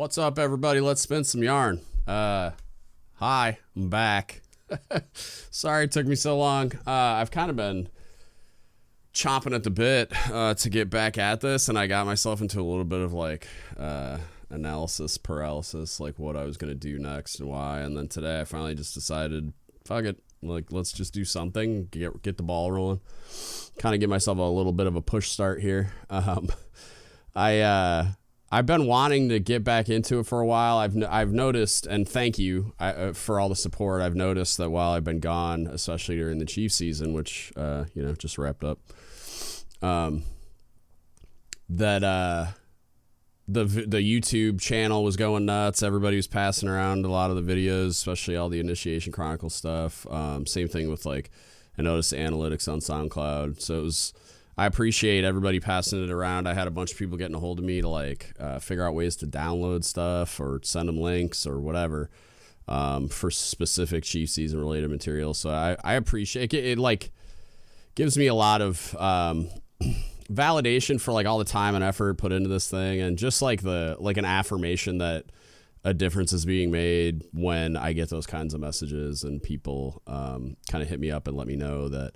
What's up, everybody? Let's spin some yarn. Hi, I'm back. Sorry it took me so long. I've kind of been chomping at the bit to get back at this, and I got myself into a little bit of like analysis paralysis, like what I was going to do next and why. And then today I finally just decided, fuck it, like let's just do something, get the ball rolling, kind of give myself a little bit of a push start here. I've been wanting to get back into it for a while. I've noticed, and thank you for all the support. I've noticed that while I've been gone, especially during the Chiefs season, which just wrapped up, that the YouTube channel was going nuts. Everybody was passing around a lot of the videos, especially all the Initiation Chronicle stuff. Same thing with I noticed the analytics on SoundCloud. So I appreciate everybody passing it around. I had a bunch of people getting a hold of me to figure out ways to download stuff or send them links or whatever for specific Chiefs season related material. So I appreciate it. It gives me a lot of validation for all the time and effort put into this thing, and just an affirmation that a difference is being made when I get those kinds of messages and people kind of hit me up and let me know that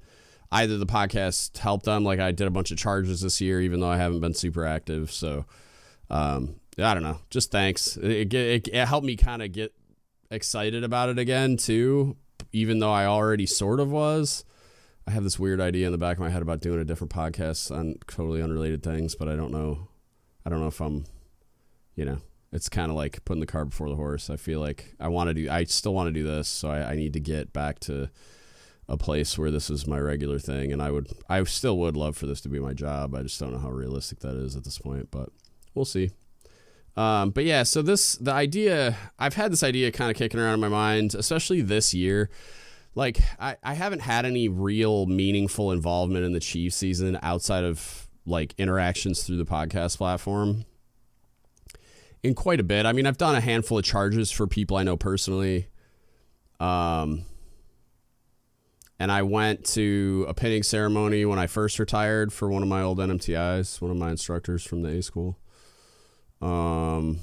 either the podcast helped them. Like I did a bunch of charges this year, even though I haven't been super active. So I don't know. Just thanks. It helped me kind of get excited about it again too, even though I already sort of was. I have this weird idea in the back of my head about doing a different podcast on totally unrelated things, but I don't know if I'm, it's kind of like putting the cart before the horse. I feel like I still want to do this. So I need to get back to a place where this is my regular thing, and I still would love for this to be my job. I just don't know how realistic that is at this point, but we'll see. But yeah, so I've had this idea kind of kicking around in my mind, especially this year. I haven't had any real meaningful involvement in the Chiefs season outside of interactions through the podcast platform in quite a bit. I mean, I've done a handful of charges for people I know personally. And I went to a pinning ceremony when I first retired for one of my old NMTIs, one of my instructors from the A school. Been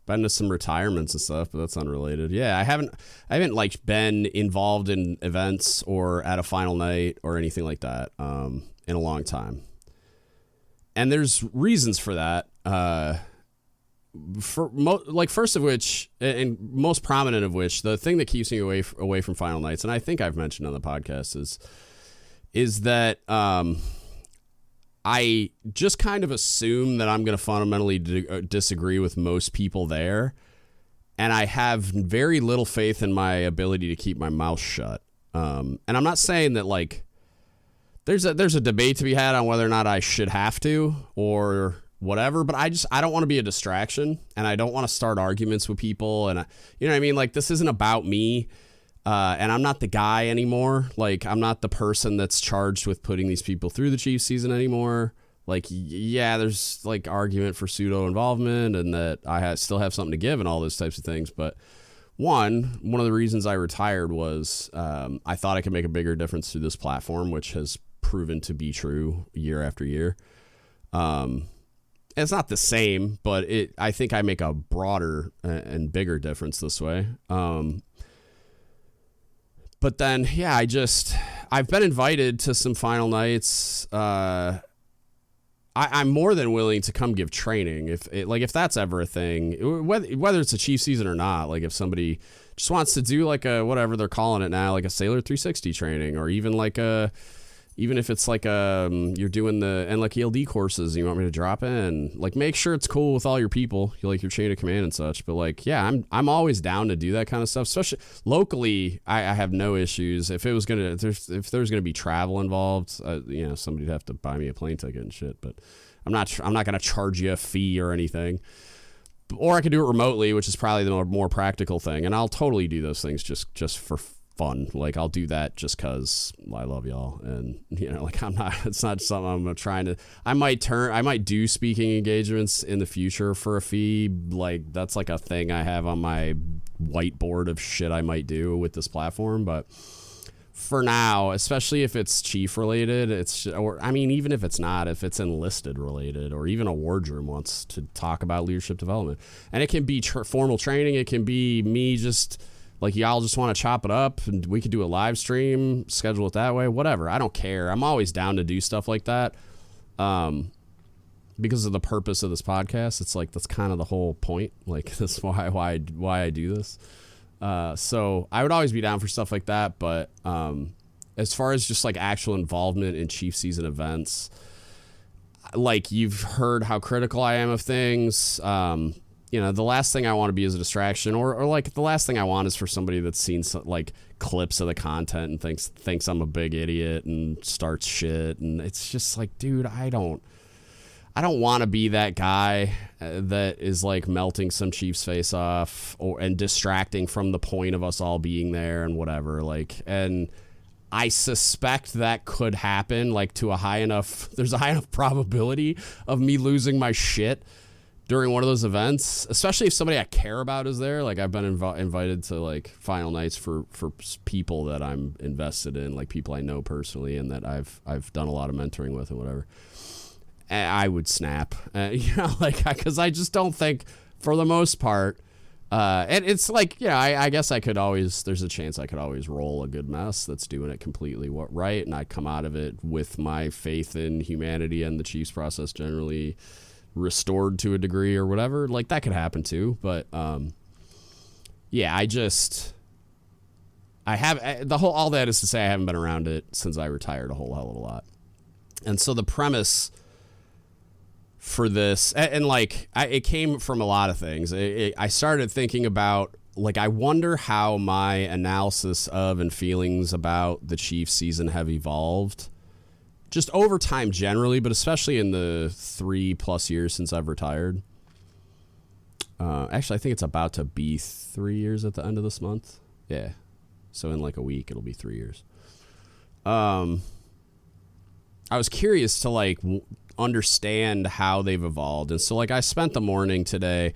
to some retirements and stuff, but that's unrelated. Yeah, I haven't been involved in events or at a final night or anything like that in a long time. And there's reasons for that. First of which, and most prominent of which, the thing that keeps me away from final nights, and I think I've mentioned on the podcast, is that I just kind of assume that I'm going to fundamentally disagree with most people there, and I have very little faith in my ability to keep my mouth shut. And I'm not saying that there's a debate to be had on whether or not I should have to or whatever, but I don't want to be a distraction, and I don't want to start arguments with people, and you know what I mean? This isn't about me, and I'm not the guy anymore. I'm not the person that's charged with putting these people through the Chiefs season anymore. Yeah, there's argument for pseudo involvement and that I still have something to give and all those types of things, but one of the reasons I retired was I thought I could make a bigger difference through this platform, which has proven to be true year after year. It's not the same, but I think I make a broader and bigger difference this way. But then, yeah, I've been invited to some final nights. I'm more than willing to come give training if that's ever a thing, whether it's a Chiefs season or not. If somebody just wants to do whatever they're calling it now, a Sailor 360 training, or even even if it's you're doing the ELD courses and you want me to drop in, make sure it's cool with all your people, your chain of command and such. But yeah, I'm always down to do that kind of stuff, especially locally. I have no issues. If there's gonna be travel involved, somebody'd have to buy me a plane ticket and shit. But I'm not gonna charge you a fee or anything. Or I could do it remotely, which is probably the more practical thing. And I'll totally do those things just for fun. I'll do that just because I love y'all, and it's not something I'm trying to. I might do speaking engagements in the future for a fee. That's a thing I have on my whiteboard of shit I might do with this platform. But for now, especially if it's chief related, even if it's not, if it's enlisted related, or even a wardroom wants to talk about leadership development, and it can be formal training, it can be me just like, y'all just want to chop it up and we could do a live stream, schedule it that way, whatever. I don't care. I'm always down to do stuff like that. Because of the purpose of this podcast. It's like, that's kind of the whole point. Like, that's why I do this. So I would always be down for stuff like that. But as far as just like actual involvement in chief season events, like, you've heard how critical I am of things. The last thing I want to be is a distraction, or like the last thing I want is for somebody that's seen like clips of the content and thinks I'm a big idiot and starts shit. And it's just like, dude, I don't want to be that guy that is like melting some Chiefs face off and distracting from the point of us all being there and whatever. Like, and I suspect that could happen, like, to there's a high enough probability of me losing my shit during one of those events, especially if somebody I care about is there. Like, I've been invited to like final nights for people that I'm invested in, like people I know personally and that I've done a lot of mentoring with and whatever. I would snap, because I just don't think, for the most part, and it's like, I guess there's a chance I could always roll a good mess that's doing it completely right, and I come out of it with my faith in humanity and the Chiefs process generally restored to a degree or whatever. Like, that could happen too, but all that is to say, I haven't been around it since I retired a whole hell of a lot. And so the premise for this, and it came from a lot of things. I started thinking about, like, I wonder how my analysis of and feelings about the Chiefs season have evolved just over time generally, but especially in the 3+ years since I've retired. Actually, I think it's about to be 3 years at the end of this month. Yeah. So in like a week, it'll be 3 years. I was curious to understand how they've evolved. And so I spent the morning today,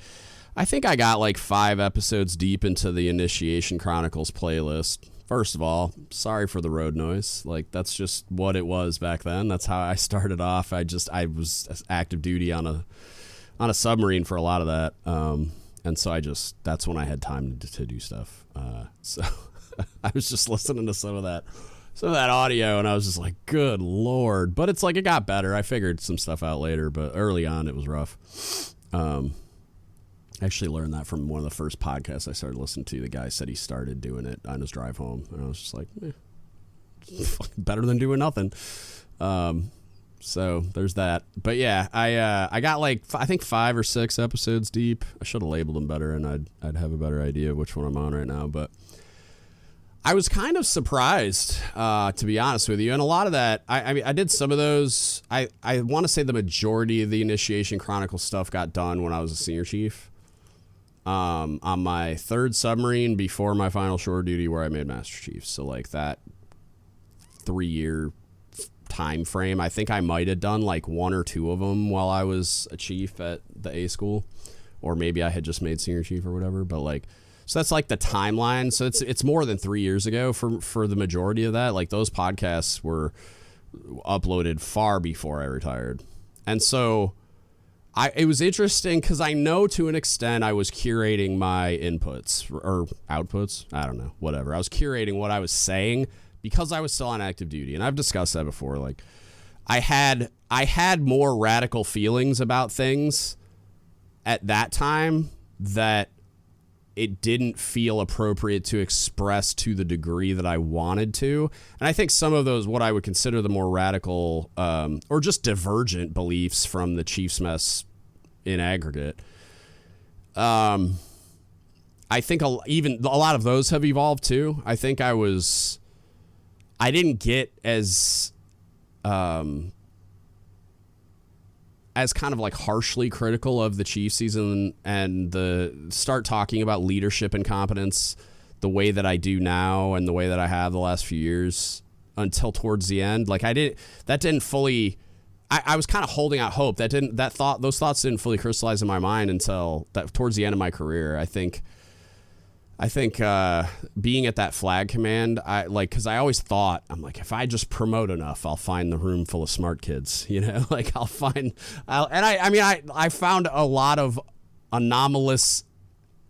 I think I got 5 episodes deep into the Initiation Chronicles playlist. First of all, sorry for the road noise. That's just what it was back then. That's how I started off. I was active duty on a submarine for a lot of that. And so that's when I had time to do stuff. So I was just listening to some of that audio, and I was just like, good Lord. But it's it got better. I figured some stuff out later, but early on it was rough. I actually learned that from one of the first podcasts I started listening to. The guy said he started doing it on his drive home, and I was just like, better than doing nothing. So there's that. But yeah, I got I think 5 or 6 episodes deep. I should have labeled them better, and I'd have a better idea of which one I'm on right now. But I was kind of surprised, to be honest with you. And a lot of that, I did some of those. I want to say the majority of the Initiation Chronicles stuff got done when I was a senior chief. On my 3rd submarine before my final shore duty, where I made Master Chief. So that 3-year time frame, I think I might have done 1 or 2 of them while I was a chief at the A school, or maybe I had just made senior chief or whatever. But so that's the timeline. So it's more than 3 years ago for the majority of that. Those podcasts were uploaded far before I retired. And so it was interesting because I know to an extent I was curating my inputs or outputs. I don't know, whatever. I was curating what I was saying because I was still on active duty. And I've discussed that before. I had more radical feelings about things at that time that it didn't feel appropriate to express to the degree that I wanted to. And I think some of those, what I would consider the more radical or just divergent beliefs from the Chiefs mess in aggregate, I think even a lot of those have evolved too. I think I didn't get as kind of harshly critical of the Chiefs season and start talking about leadership and competence the way that I do now and the way that I have the last few years until towards the end. That didn't fully, I was kind of holding out hope. Those thoughts didn't fully crystallize in my mind until towards the end of my career. I think I think being at that flag command, because I always thought, I'm like, if I just promote enough, I'll find the room full of smart kids, like I found a lot of anomalous,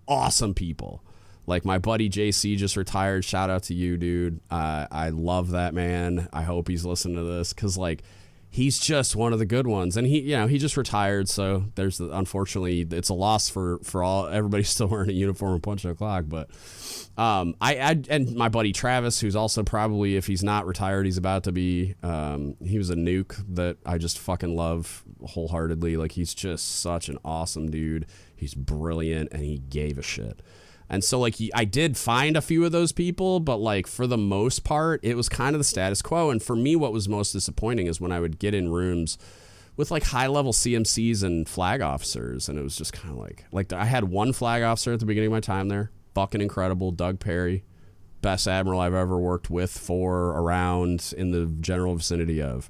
awesome people. Like my buddy JC just retired. Shout out to you, dude. I love that man. I hope he's listening to this, because like, he's just one of the good ones, and he just retired. So unfortunately, it's a loss for all. Everybody's still wearing a uniform and punching a clock. But and my buddy Travis, who's also probably, if he's not retired, he's about to be. He was a nuke that I just fucking love wholeheartedly. Like, he's just such an awesome dude. He's brilliant, and he gave a shit. And so, like, I did find a few of those people, but, like, for the most part, it was kind of the status quo. And for me, what was most disappointing is when I would get in rooms with, like, high-level CMCs and flag officers, and it was just kind of like I had one flag officer at the beginning of my time there, fucking incredible, Doug Perry, best admiral I've ever worked with, for, around, in the general vicinity of.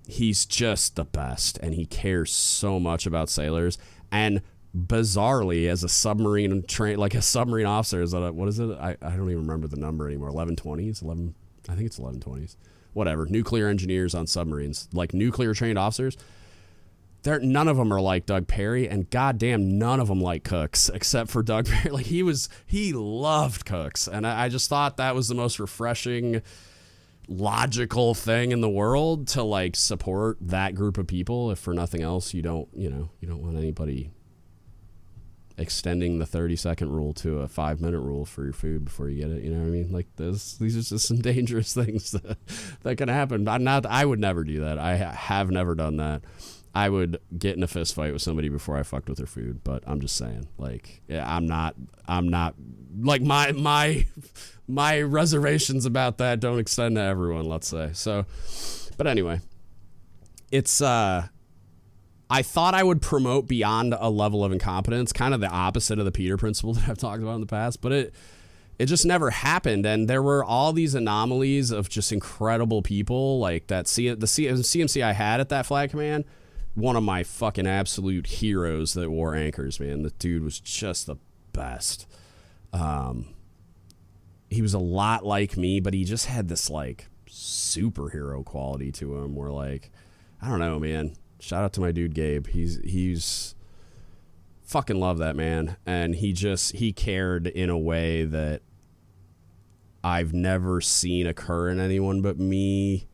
He's just the best, and he cares so much about sailors. And bizarrely, as a submarine officer, what is it? I don't even remember the number anymore. 1120s, I think it's 1120s. Whatever. Nuclear engineers on submarines, like nuclear trained officers. None of them are like Doug Perry, and goddamn, none of them like cooks, except for Doug Perry. Like, he loved cooks, and I just thought that was the most refreshing, logical thing in the world, to like support that group of people. If for nothing else, you don't want anybody extending the 30-second rule to a 5-minute rule for your food before you get it. You know what I mean? Like, these are just some dangerous things that can happen. I would never do that. I have never done that. I would get in a fist fight with somebody before I fucked with their food, but I'm just saying, like, yeah, I'm not like, my reservations about that don't extend to everyone, let's say. So, but anyway, it's, I thought I would promote beyond a level of incompetence, kind of the opposite of the Peter principle that I've talked about in the past, but it just never happened. And there were all these anomalies of just incredible people, like the CMC I had at that flag command, one of my fucking absolute heroes that wore anchors, man. The dude was just the best. He was a lot like me, but he just had this like superhero quality to him, where, like, I don't know, man. Shout out to my dude Gabe. He's fucking love that man, and he cared in a way that I've never seen occur in anyone but me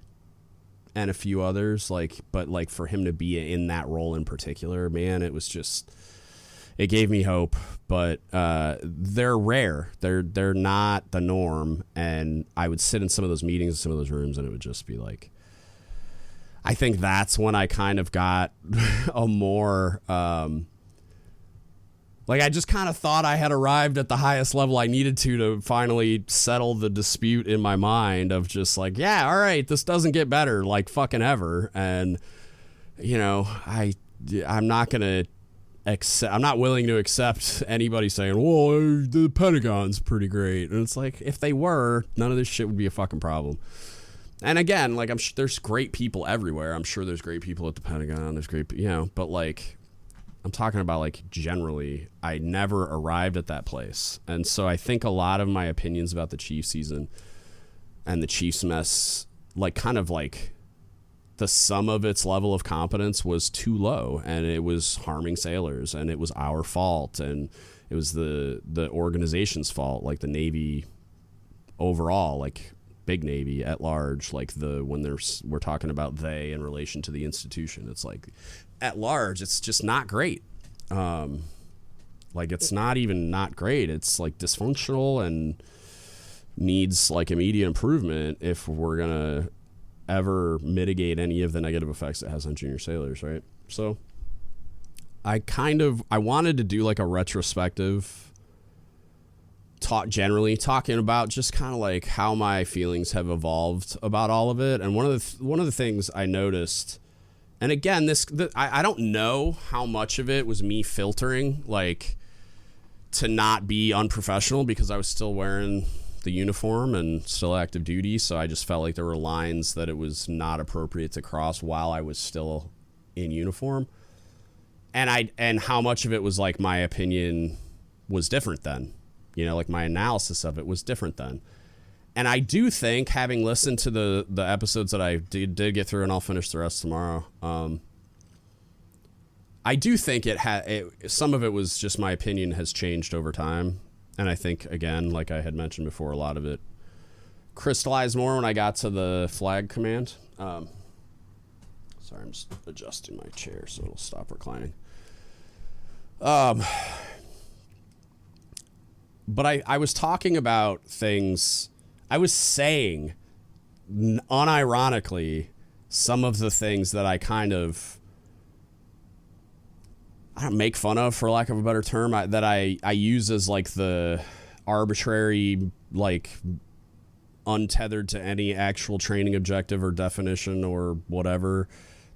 and a few others. But for him to be in that role in particular, man, it gave me hope. But they're rare. They're not the norm. And I would sit in some of those meetings, some of those rooms, and it would just be like, I think that's when I kind of got a more, I just kind of thought I had arrived at the highest level I needed to finally settle the dispute in my mind of just like, yeah, all right, this doesn't get better, like, fucking ever. And, I'm not going to I'm not willing to accept anybody saying, well, the Pentagon's pretty great. And it's like, if they were, none of this shit would be a fucking problem. And again, like, I'm sure there's great people everywhere. I'm sure there's great people at the Pentagon. There's great, but like, I'm talking about, like, generally, I never arrived at that place. And so I think a lot of my opinions about the Chiefs season and the Chiefs mess, like, kind of like the sum of its level of competence was too low, and it was harming sailors, and it was our fault, and it was the organization's fault, like the Navy overall, like, big Navy at large, like when we're talking about they in relation to the institution, it's like at large, it's just not great. Like, it's not even not great. It's like dysfunctional and needs like immediate improvement if we're going to ever mitigate any of the negative effects it has on junior sailors. Right. So I wanted to do like a retrospective talking about just kind of like how my feelings have evolved about all of it. And one of the things I noticed, and again, I don't know how much of it was me filtering, like, to not be unprofessional, because I was still wearing the uniform and still active duty. So I just felt like there were lines that it was not appropriate to cross while I was still in uniform. And how much of it was like my opinion was different then. You know, like my analysis of it was different then. And I do think, having listened to the episodes that I did get through, and I'll finish the rest tomorrow, I do think some of it was just my opinion has changed over time. And I think, again, like I had mentioned before, a lot of it crystallized more when I got to the flag command. Sorry, I'm just adjusting my chair so it'll stop reclining. But I was talking about things, I was saying, unironically, some of the things that I kind of, I don't make fun of, for lack of a better term, that I use as like the arbitrary, like untethered to any actual training objective or definition or whatever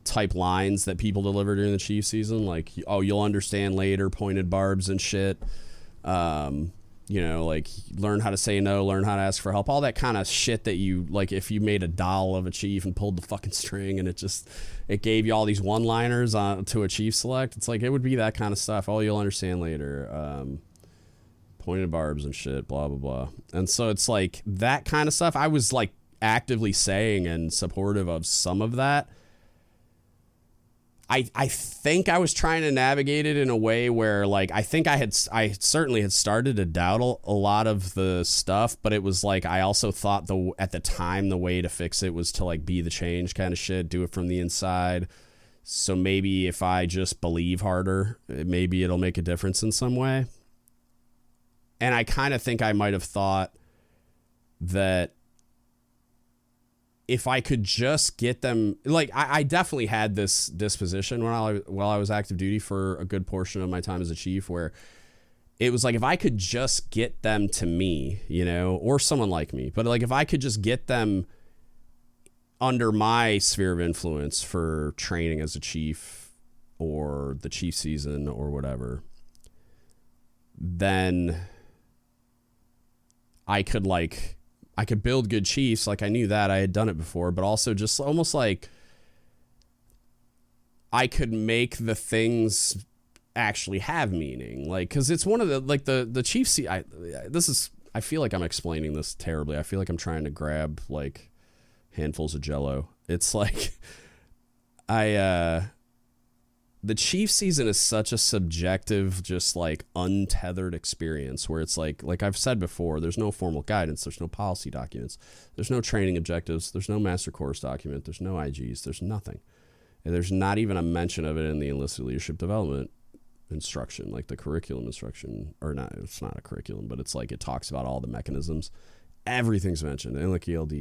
type lines that people deliver during the Chiefs season. Like, oh, you'll understand later, pointed barbs and shit. You know, like learn how to say no, learn how to ask for help, all that kind of shit that you, like if you made a doll of a chief and pulled the fucking string and it gave you all these one-liners to a chief select. It's like, it would be that kind of stuff. Oh, you'll understand later. Pointed barbs and shit, blah, blah, blah. And so it's like that kind of stuff. I was like actively saying and supportive of some of that. I think I was trying to navigate it in a way where, like, I think I certainly had started to doubt a lot of the stuff, but it was like, I also thought at the time the way to fix it was to like be the change kind of shit, do it from the inside. So maybe if I just believe harder, maybe it'll make a difference in some way. And I kind of think I might have thought that if I could just get them, like, I definitely had this disposition while I was active duty for a good portion of my time as a chief, where it was like, if I could just get them to me, you know, or someone like me, but like if I could just get them under my sphere of influence for training as a chief or the chief season or whatever, then I could build good chiefs. Like, I knew that I had done it before, but also just almost like I could make the things actually have meaning. Like, cause it's one of the, like the chief I feel like I'm explaining this terribly. I feel like I'm trying to grab like handfuls of Jello. It's like, the Chiefs season is such a subjective, just like untethered experience where it's like I've said before, there's no formal guidance. There's no policy documents. There's no training objectives. There's no master course document. There's no IGs. There's nothing. And there's not even a mention of it in the enlisted leadership development instruction, like the curriculum instruction, or not. It's not a curriculum, but it's like, it talks about all the mechanisms. Everything's mentioned. And like ELD,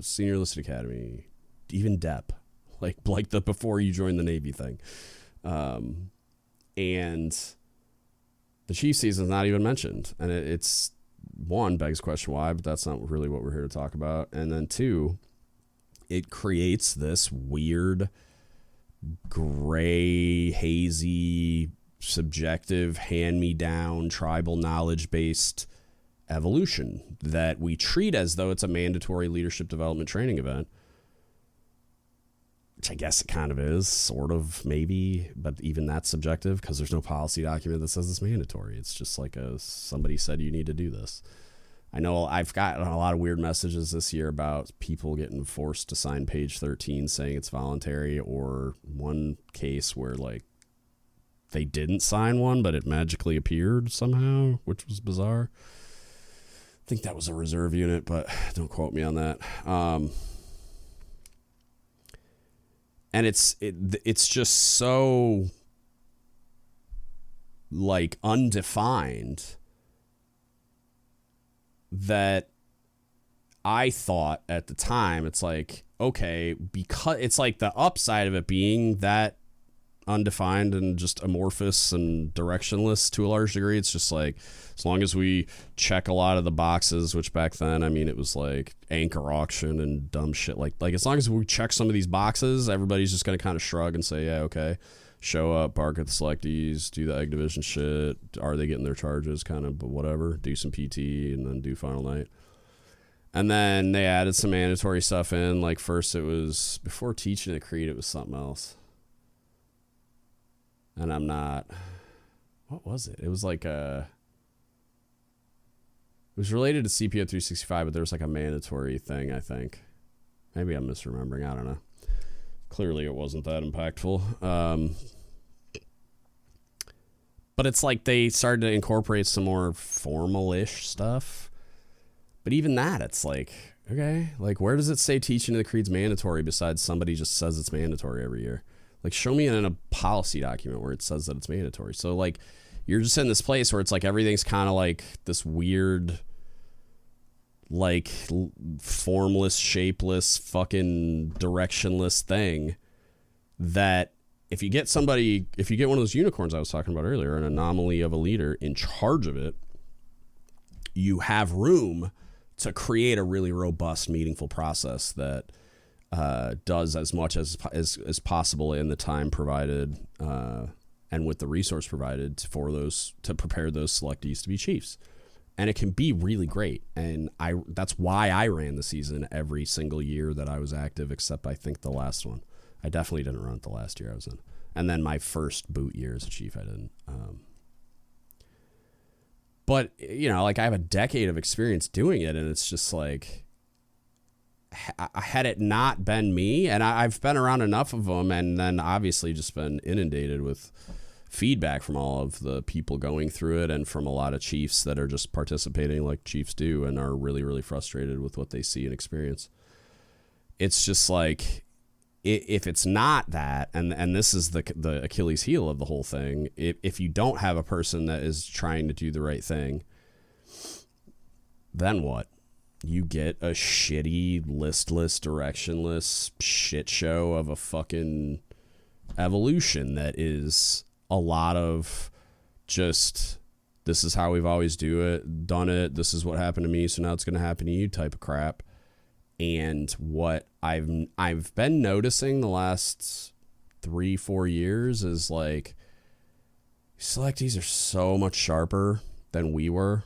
Senior Enlisted Academy, even DEP. Like the before you join the Navy thing. And the chief season is not even mentioned. And it's, one, begs question why, but that's not really what we're here to talk about. And then two, it creates this weird, gray, hazy, subjective, hand-me-down, tribal knowledge-based evolution that we treat as though it's a mandatory leadership development training event. Which I guess it kind of is, sort of, maybe, but even that's subjective because there's no policy document that says it's mandatory. It's just like somebody said you need to do this. I know I've gotten a lot of weird messages this year about people getting forced to sign page 13 saying it's voluntary, or one case where like they didn't sign one, but it magically appeared somehow, which was bizarre. I think that was a reserve unit, but don't quote me on that. And it's just so like undefined that I thought at the time, it's like, okay, because it's like the upside of it being that undefined and just amorphous and directionless to a large degree. It's just like, as long as we check a lot of the boxes, which back then, I mean, it was like anchor auction and dumb shit. Like as long as we check some of these boxes, everybody's just going to kind of shrug and say, yeah, okay, show up, park at the selectees, do the egg division shit. Are they getting their charges? Kind of, but whatever, do some PT and then do final night. And then they added some mandatory stuff in. Like first it was, before teaching the creed, it was something else. And I'm not what was it? It was like it was related to CPO 365, but there was like a mandatory thing, I think. Maybe I'm misremembering. I don't know. Clearly it wasn't that impactful. But it's like they started to incorporate some more formal-ish stuff. But even that, it's like, okay, like where does it say teaching of the creed's mandatory besides somebody just says it's mandatory every year? Like show me in a policy document where it says that it's mandatory. So like you're just in this place where it's like everything's kind of like this weird, like formless, shapeless, fucking directionless thing that if you get one of those unicorns I was talking about earlier, an anomaly of a leader in charge of it, you have room to create a really robust, meaningful process that does as much as possible in the time provided and with the resource provided to prepare those selectees to be chiefs. And it can be really great. And that's why I ran the season every single year that I was active, except I think the last one. I definitely didn't run it the last year I was in. And then my first boot year as a chief, I didn't. But, you know, like I have a decade of experience doing it, and it's just like, had it not been me, and I've been around enough of them, and then obviously just been inundated with feedback from all of the people going through it and from a lot of chiefs that are just participating like chiefs do and are really, really frustrated with what they see and experience. It's just like, if it's not that, and this is the Achilles heel of the whole thing, if you don't have a person that is trying to do the right thing, then what? You get a shitty, listless, directionless shit show of a fucking evolution that is a lot of just, this is how we've always done it. This is what happened to me, so now it's going to happen to you type of crap. And what I've been noticing the last 3-4 years is like selectees are so much sharper than we were,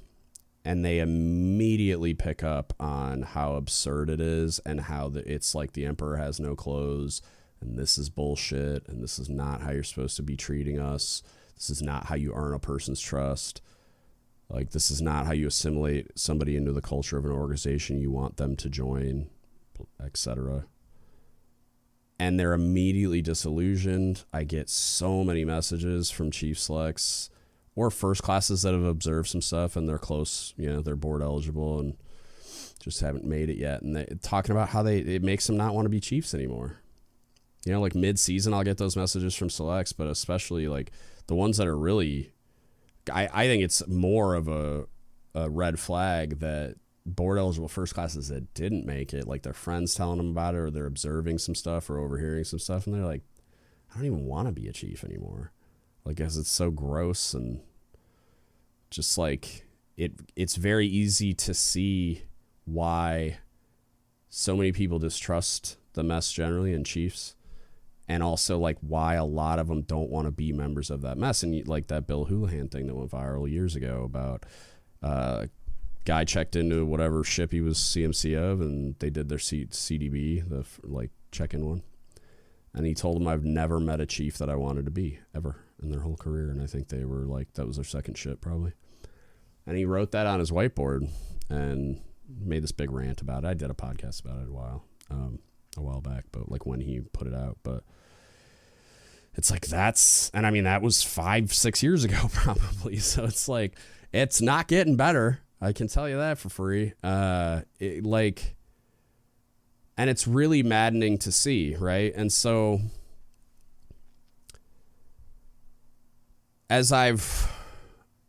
and they immediately pick up on how absurd it is and how it's like the emperor has no clothes and this is bullshit and this is not how you're supposed to be treating us. This is not how you earn a person's trust. Like, this is not how you assimilate somebody into the culture of an organization you want them to join, etc. And they're immediately disillusioned. I get so many messages from chief selects or first classes that have observed some stuff and they're close, you know, they're board eligible and just haven't made it yet. And they're talking about how it makes them not want to be chiefs anymore. You know, like mid-season, I'll get those messages from selects, but especially like the ones that are really... I think it's more of a red flag that board eligible first classes that didn't make it, like their friends telling them about it or they're observing some stuff or overhearing some stuff, and they're like, I don't even want to be a chief anymore. Like, because it's so gross and just like it's very easy to see why so many people distrust the mess generally and chiefs. And also, like, why a lot of them don't want to be members of that mess. And, like, that Bill Houlihan thing that went viral years ago about guy checked into whatever ship he was CMC of, and they did their CDB, the, like, check-in one. And he told them, I've never met a chief that I wanted to be, ever, in their whole career. And I think they were, like, that was their second ship, probably. And he wrote that on his whiteboard and made this big rant about it. I did a podcast about it a while back, but, like, when he put it out. But it's like, and I mean, that was 5-6 years ago probably. So it's like, it's not getting better. I can tell you that for free. And it's really maddening to see. Right. And so as I've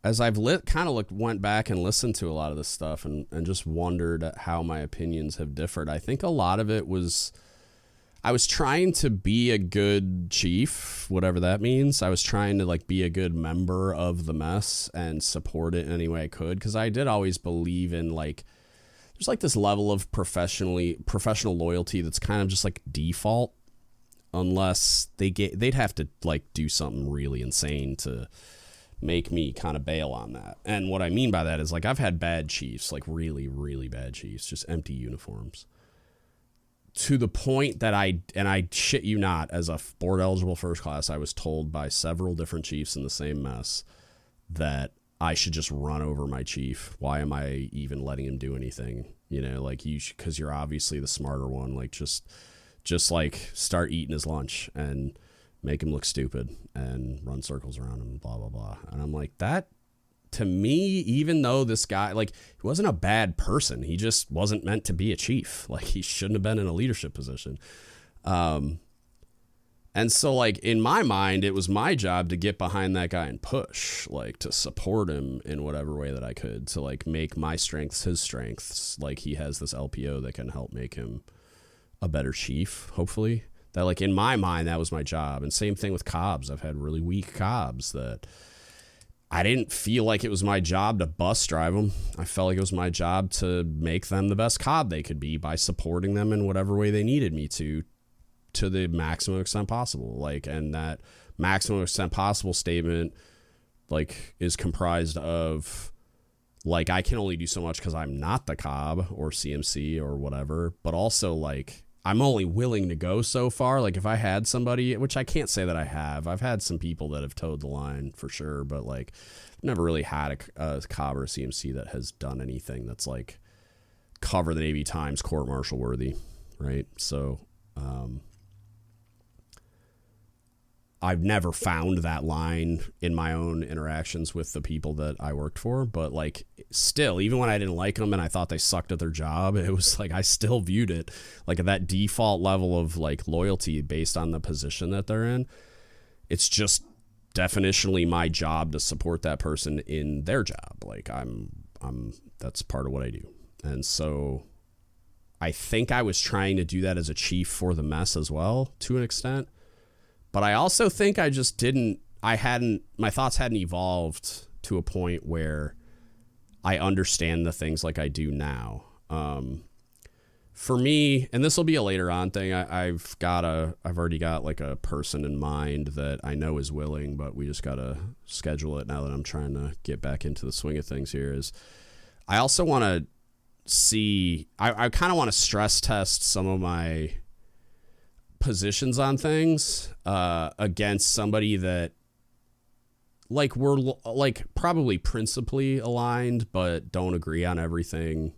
went back and listened to a lot of this stuff and just wondered at how my opinions have differed, I think a lot of it was, I was trying to be a good chief, whatever that means. I was trying to like be a good member of the mess and support it in any way I could. Cause I did always believe in like, there's like this level of professional loyalty that's kind of just like default, unless they'd have to like do something really insane to make me kind of bail on that. And what I mean by that is like, I've had bad chiefs, like really, really bad chiefs, just empty uniforms. To the point that I shit you not, as a board eligible first class, I was told by several different chiefs in the same mess that I should just run over my chief. Why am I even letting him do anything? You know, like because you're obviously the smarter one. Like just like start eating his lunch and make him look stupid and run circles around him, blah, blah, blah. And I'm like, that to me, even though this guy, like, he wasn't a bad person, he just wasn't meant to be a chief. Like, he shouldn't have been in a leadership position. And so, like, in my mind, it was my job to get behind that guy and push, like, to support him in whatever way that I could, to, like, make my strengths his strengths. Like, he has this LPO that can help make him a better chief, hopefully. That, like, in my mind, that was my job. And same thing with Cobbs. I've had really weak Cobbs that I didn't feel like it was my job to bus drive them. I felt like it was my job to make them the best Cobb they could be by supporting them in whatever way they needed me to the maximum extent possible. Like, and that maximum extent possible statement, like, is comprised of, like, I can only do so much because I'm not the Cobb or CMC or whatever, but also, like, I'm only willing to go so far. Like, if I had somebody, which I can't say that I have, I've had some people that have towed the line for sure, but, like, never really had a Cobb or a CMC that has done anything that's, like, cover the Navy Times court-martial worthy, right? So, I've never found that line in my own interactions with the people that I worked for, but, like, still, even when I didn't like them and I thought they sucked at their job, it was like I still viewed it like at that default level of, like, loyalty based on the position that they're in. It's just definitionally my job to support that person in their job. Like, that's part of what I do. And so I think I was trying to do that as a chief for the mess as well, to an extent. But I also think I just my thoughts hadn't evolved to a point where I understand the things like I do now. For me, and this will be a later on thing, I've already got, like, a person in mind that I know is willing, but we just got to schedule it now that I'm trying to get back into the swing of things here. Is I also want to see, I kind of want to stress test some of my positions on things against somebody that, like, we're, like, probably principally aligned but don't agree on everything,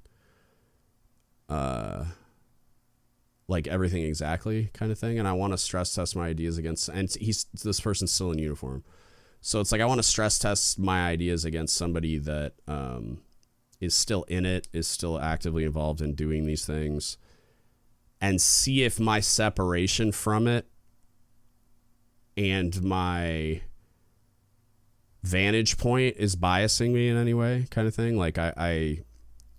like, everything exactly kind of thing. And I want to stress test my ideas against, and this person's still in uniform, so it's like I want to stress test my ideas against somebody that is still in it, is still actively involved in doing these things, and see if my separation from it and my vantage point is biasing me in any way, kind of thing. Like, I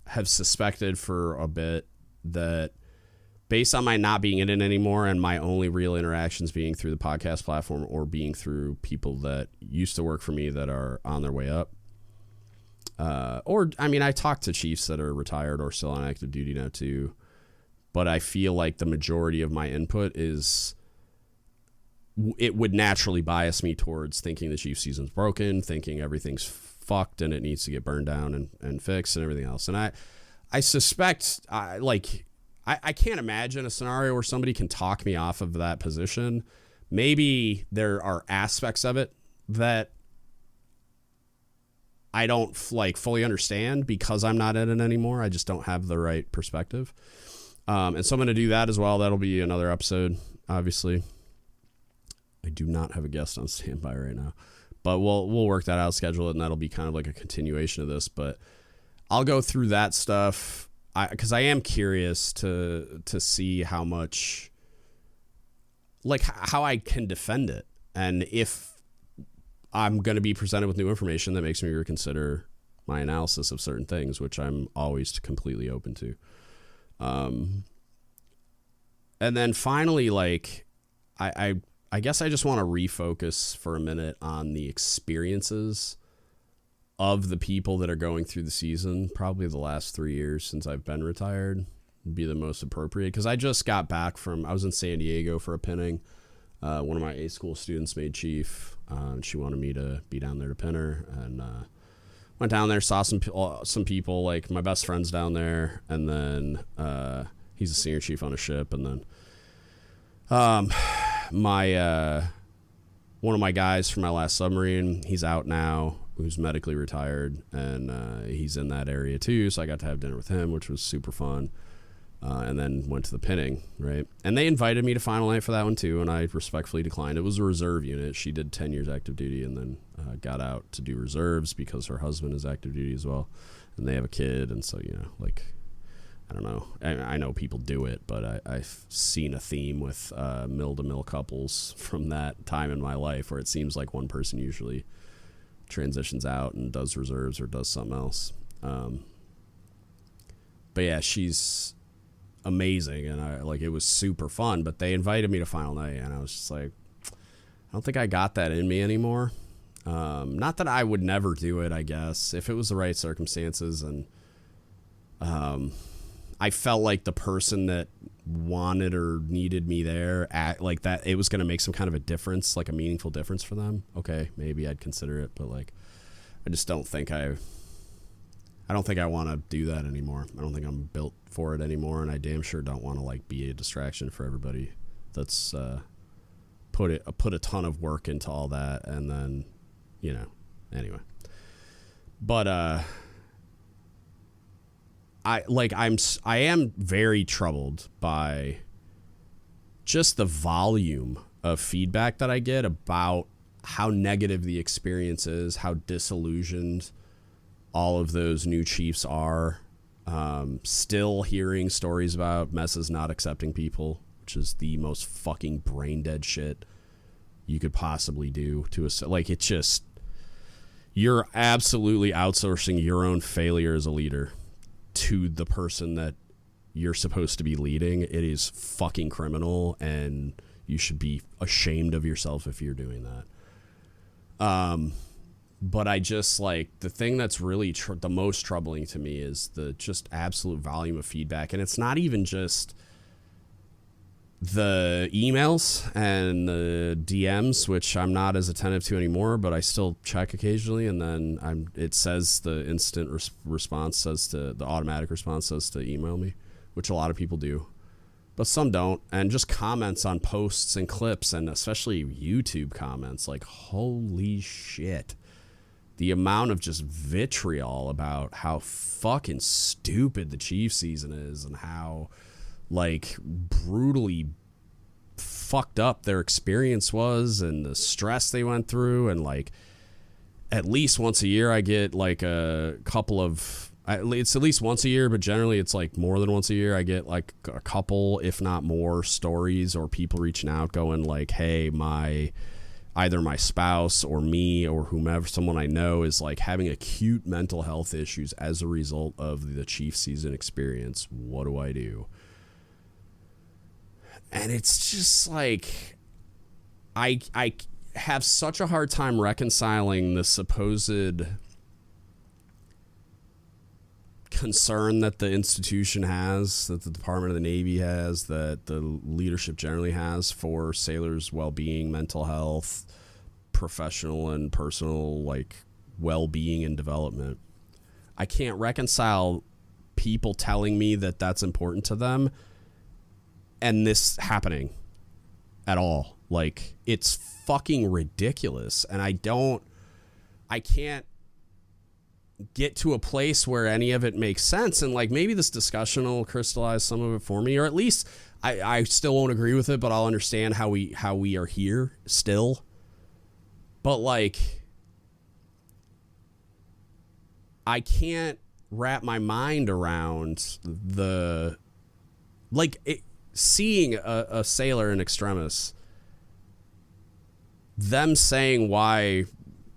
have suspected for a bit that based on my not being in it anymore and my only real interactions being through the podcast platform or being through people that used to work for me that are on their way up, or, I mean, I talk to chiefs that are retired or still on active duty now too, but I feel like the majority of my input it would naturally bias me towards thinking the chief season's broken, thinking everything's fucked and it needs to get burned down and fixed and everything else. And I suspect, I can't imagine a scenario where somebody can talk me off of that position. Maybe there are aspects of it that I don't, like, fully understand because I'm not in it anymore. I just don't have the right perspective. And so I'm going to do that as well. That'll be another episode, obviously. I do not have a guest on standby right now, but we'll work that out, schedule it, and that'll be kind of like a continuation of this. But I'll go through that stuff because I am curious to see how much, like, how I can defend it, and if I'm going to be presented with new information that makes me reconsider my analysis of certain things, which I'm always completely open to. And then finally, like, I guess I just want to refocus for a minute on the experiences of the people that are going through the season. Probably the last 3 years since I've been retired would be the most appropriate, because I just got back I was in San Diego for a pinning. One of my A school students made chief, and she wanted me to be down there to pin her, and went down there, saw some people, like my best friend's down there, and then he's a senior chief on a ship, and then one of my guys from my last submarine, he's out now, who's medically retired, and he's in that area too. So I got to have dinner with him, which was super fun. And then went to the pinning, right? And they invited me to final night for that one too, and I respectfully declined. It was a reserve unit. She did 10 years active duty and then got out to do reserves because her husband is active duty as well, and they have a kid. And so, like, I don't know. I know people do it, but I've seen a theme with mill-to-mill couples from that time in my life where it seems like one person usually transitions out and does reserves or does something else. But yeah, she's amazing, and it was super fun. But they invited me to final night, and I was just like, I don't think I got that in me anymore. Not that I would never do it, I guess, if it was the right circumstances, and I felt like the person that wanted or needed me there like that, it was going to make some kind of a difference, like a meaningful difference for them. Okay, maybe I'd consider it, but like, I just don't think I want to do that anymore. I don't think I'm built for it anymore, and I damn sure don't want to like be a distraction for everybody that's put a ton of work into all that, and then anyway. But I am very troubled by just the volume of feedback that I get about how negative the experience is, how disillusioned all of those new chiefs are. Still hearing stories about messes not accepting people, which is the most fucking brain dead shit you could possibly do to a, like, it's just, you're absolutely outsourcing your own failure as a leader to the person that you're supposed to be leading. It is fucking criminal, and you should be ashamed of yourself if you're doing that. But I just, like, the thing that's really the most troubling to me is the just absolute volume of feedback. And it's not even just the emails and the DMs, which I'm not as attentive to anymore, but I still check occasionally. And then it says the instant response says to the automatic response says to email me, which a lot of people do, but some don't. And just comments on posts and clips, and especially YouTube comments, like, holy shit. The amount of just vitriol about how fucking stupid the Chiefs season is, and how, like, brutally fucked up their experience was, and the stress they went through. And, like, at least once a year I get, like, a couple of, it's at least once a year, but generally it's like more than once a year, I get like a couple, if not more, stories or people reaching out going like, hey, either my spouse or me or whomever, someone I know, is like having acute mental health issues as a result of the Chiefs season experience. What do I do? And it's just like, I have such a hard time reconciling the supposed concern that the institution has, that the Department of the Navy has, that the leadership generally has for sailors' well-being, mental health, professional and personal, like, well-being and development. I can't reconcile people telling me that that's important to them and this happening at all. Like, it's fucking ridiculous. And I can't get to a place where any of it makes sense. And, like, maybe this discussion will crystallize some of it for me, or at least I still won't agree with it, but I'll understand how we are here still. But, like, I can't wrap my mind around seeing a sailor in extremis, them saying why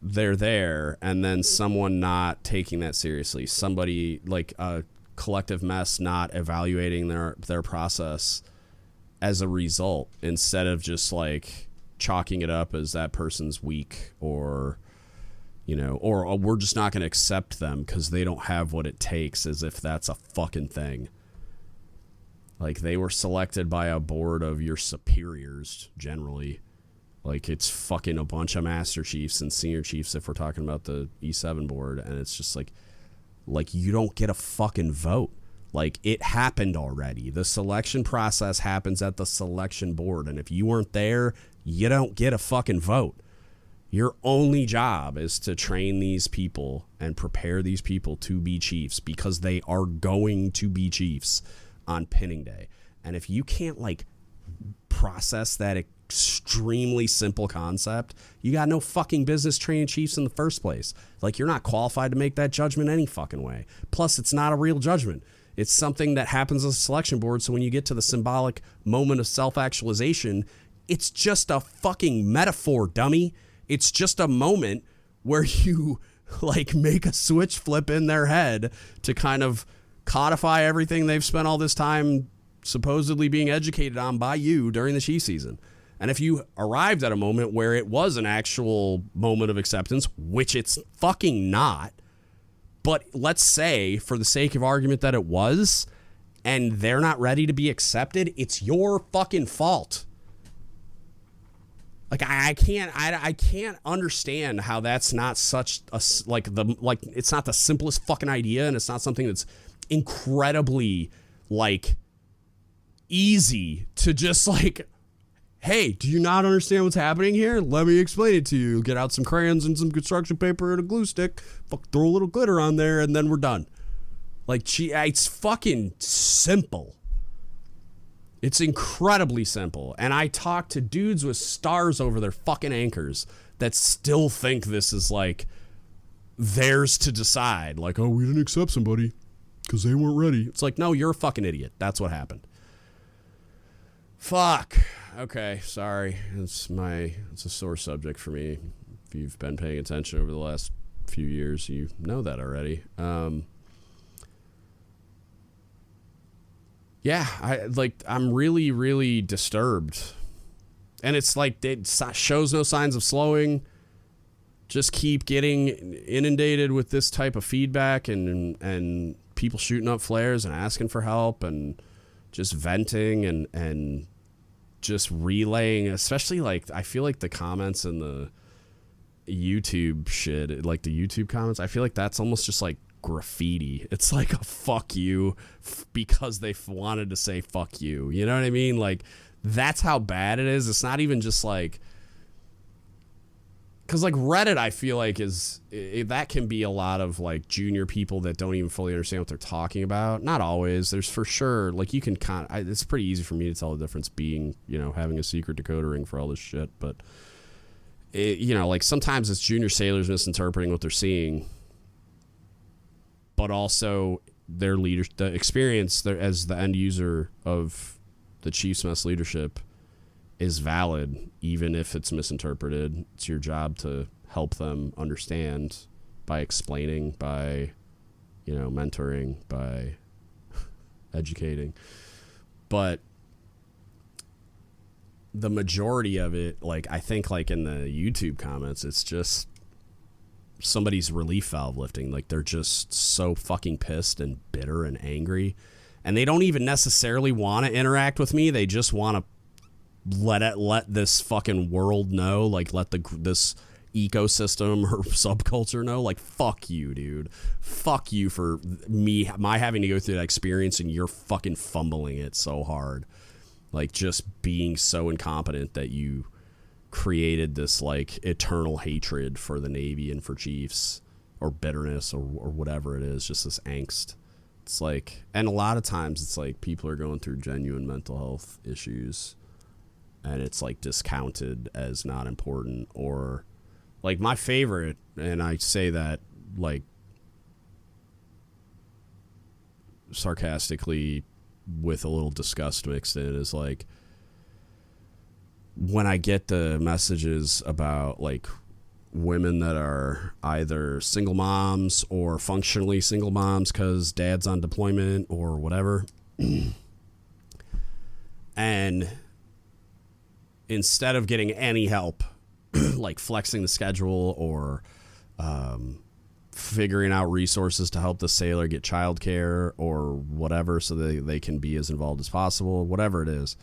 they're there, and then someone not taking that seriously. Somebody, like a collective mess, not evaluating their process as a result, instead of just like chalking it up as that person's weak, or or we're just not going to accept them because they don't have what it takes, as if that's a fucking thing. Like, they were selected by a board of your superiors, generally. Like, it's fucking a bunch of master chiefs and senior chiefs if we're talking about the E7 board, and it's just like you don't get a fucking vote. Like, it happened already. The selection process happens at the selection board, and if you weren't there, you don't get a fucking vote. Your only job is to train these people and prepare these people to be chiefs, because they are going to be chiefs on pinning day. And if you can't like process that extremely simple concept, you got no fucking business training chiefs in the first place. Like, you're not qualified to make that judgment any fucking way. Plus, it's not a real judgment. It's something that happens on the selection board. So when you get to the symbolic moment of self-actualization, it's just a fucking metaphor, dummy. It's just a moment where you like make a switch flip in their head to kind of codify everything they've spent all this time supposedly being educated on by you during the Chiefs season. And if you arrived at a moment where it was an actual moment of acceptance, which it's fucking not, but let's say for the sake of argument that it was, and they're not ready to be accepted, it's your fucking fault. Like, I can't understand how that's not such a, it's not the simplest fucking idea, and it's not something that's incredibly, like, easy to just, like, hey, do you not understand what's happening here? Let me explain it to you. Get out some crayons and some construction paper and a glue stick, throw a little glitter on there, and then we're done. Like, it's fucking simple. It's incredibly simple. And I talk to dudes with stars over their fucking anchors that still think this is like theirs to decide. Like, oh, we didn't accept somebody because they weren't ready. It's like, no, you're a fucking idiot. That's what happened. Fuck. Okay, sorry. It's a sore subject for me. If you've been paying attention over the last few years, you know that already. Yeah, I'm really, really disturbed. And it's like it shows no signs of slowing. Just keep getting inundated with this type of feedback and people shooting up flares and asking for help and just venting and just relaying, especially like I feel like the comments in the YouTube shit, like the YouTube comments, I feel like that's almost just like graffiti. It's like a fuck you because they wanted to say fuck you. You know what I mean? Like, that's how bad it is. It's not even just like, because like Reddit, I feel like that can be a lot of like junior people that don't even fully understand what they're talking about. Not always. There's for sure, like, you can it's pretty easy for me to tell the difference being, having a secret decoder ring for all this shit. But like sometimes it's junior sailors misinterpreting what they're seeing, but also their the experience as the end user of the Chiefs Mess leadership is valid, even if it's misinterpreted. It's your job to help them understand by explaining, by, mentoring, by educating. But the majority of it, like, I think like in the YouTube comments, it's just somebody's relief valve lifting. Like, they're just so fucking pissed and bitter and angry, and they don't even necessarily want to interact with me. They just want to let this fucking world know, like, let this ecosystem or subculture know, like, fuck you, dude. Fuck you for my having to go through that experience, and you're fucking fumbling it so hard. Like, just being so incompetent that you created this like eternal hatred for the Navy and for Chiefs, or bitterness, or whatever it is, just this angst. It's like, and a lot of times it's like people are going through genuine mental health issues, and it's like discounted as not important. Or like my favorite, and I say that like sarcastically with a little disgust mixed in, is like when I get the messages about like women that are either single moms or functionally single moms because dad's on deployment or whatever. And instead of getting any help, like flexing the schedule or figuring out resources to help the sailor get childcare or whatever so they can be as involved as possible, whatever it is,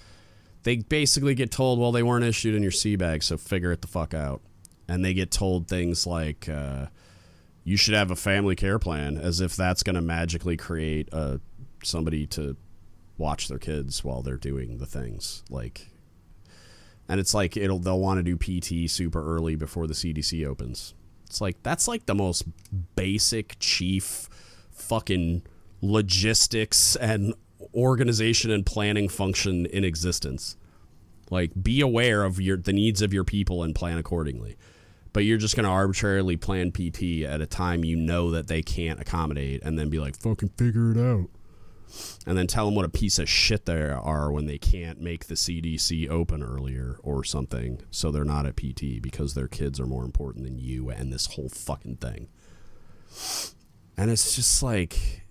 they basically get told, well, they weren't issued in your sea bag, so figure it the fuck out. And they get told things like, you should have a family care plan, as if that's going to magically create somebody to watch their kids while they're doing the things. Like, And it's like they'll want to do PT super early before the CDC opens. It's like that's like the most basic chief fucking logistics and organization and planning function in existence. Like, be aware of the needs of your people and plan accordingly. But you're just going to arbitrarily plan PT at a time you know that they can't accommodate, and then be like, fucking figure it out. And then tell them what a piece of shit they are when they can't make the CDC open earlier or something, so they're not at PT because their kids are more important than you and this whole fucking thing. And it's just like,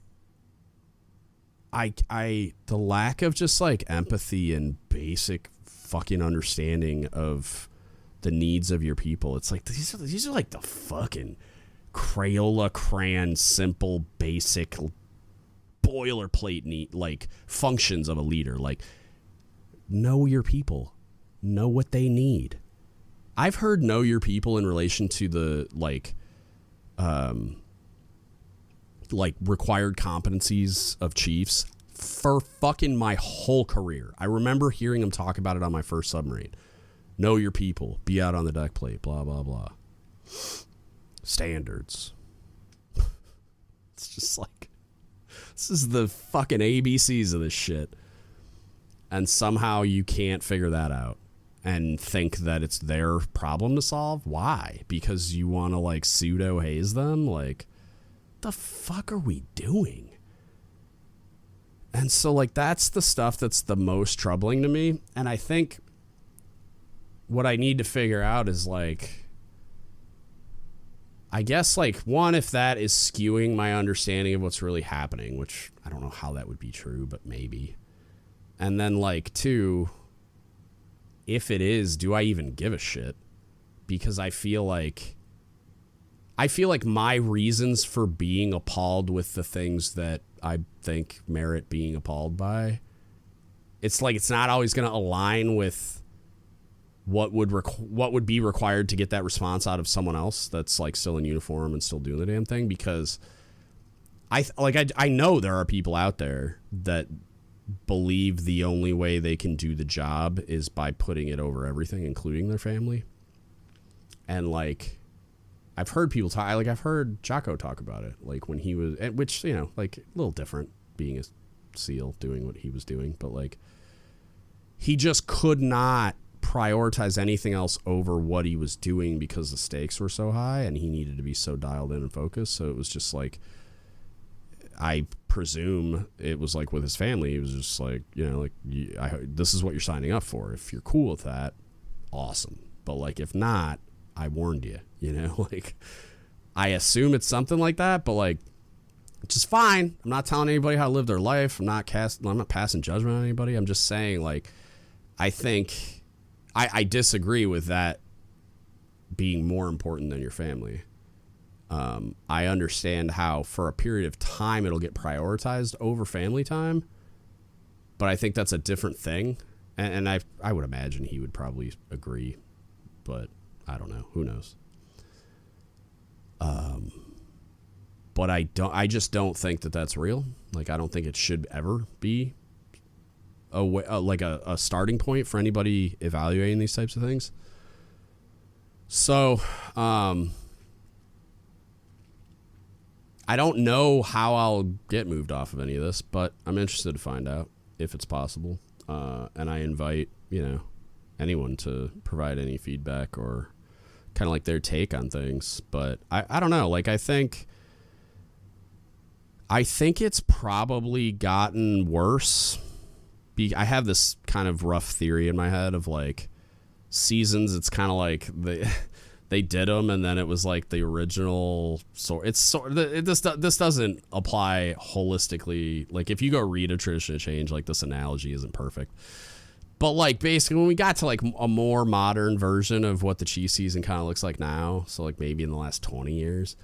the lack of just like empathy and basic fucking understanding of the needs of your people. It's like these are like the fucking Crayola crayon simple basic boilerplate neat like functions of a leader. Like, know your people, know what they need. I've heard know your people in relation to the like required competencies of chiefs for fucking my whole career. I remember hearing them talk about it on my first submarine. Know your people, be out on the deck plate, blah blah blah. Standards. It's just like, this is the fucking ABCs of this shit. And somehow you can't figure that out and think that it's their problem to solve. Why? Because you want to like pseudo haze them? Like, the fuck are we doing? And so like that's the stuff that's the most troubling to me. And I think what I need to figure out is like, I guess like one, if that is skewing my understanding of what's really happening, which I don't know how that would be true, but maybe. And then like two, if it is, do I even give a shit? Because I feel like my reasons for being appalled with the things that I think merit being appalled by, it's like it's not always going to align with what would be required to get that response out of someone else that's like still in uniform and still doing the damn thing. Because I know there are people out there that believe the only way they can do the job is by putting it over everything, including their family. And like, I've heard people talk, like I've heard Jocko talk about it, like when he was, which, you know, like a little different being a SEAL doing what he was doing, but like he just could not prioritize anything else over what he was doing because the stakes were so high and he needed to be so dialed in and focused. So it was just like, I presume it was like with his family, he was just like, you know, like this is what you're signing up for. If you're cool with that, awesome. But like, if not, I warned you, you know, like I assume it's something like that, but like, which is fine. I'm not telling anybody how to live their life. I'm not passing judgment on anybody. I'm just saying, like, I think I disagree with that being more important than your family. I understand how for a period of time it'll get prioritized over family time, but I think that's a different thing. And I would imagine he would probably agree, but I don't know. Who knows? But I just don't think that that's real. Like, I don't think it should ever be a starting point for anybody evaluating these types of things. So, I don't know how I'll get moved off of any of this, but I'm interested to find out if it's possible. And I invite, you know, anyone to provide any feedback or kind of like their take on things. But I don't know. Like, I think it's probably gotten worse. I have this kind of rough theory in my head of like seasons. It's kind of like they did them, and then it was like the original. So this doesn't apply holistically. Like, if you go read A Tradition of Change, like, this analogy isn't perfect. But like, basically, when we got to like a more modern version of what the Chiefs season kind of looks like now, so like maybe in the last 20 years,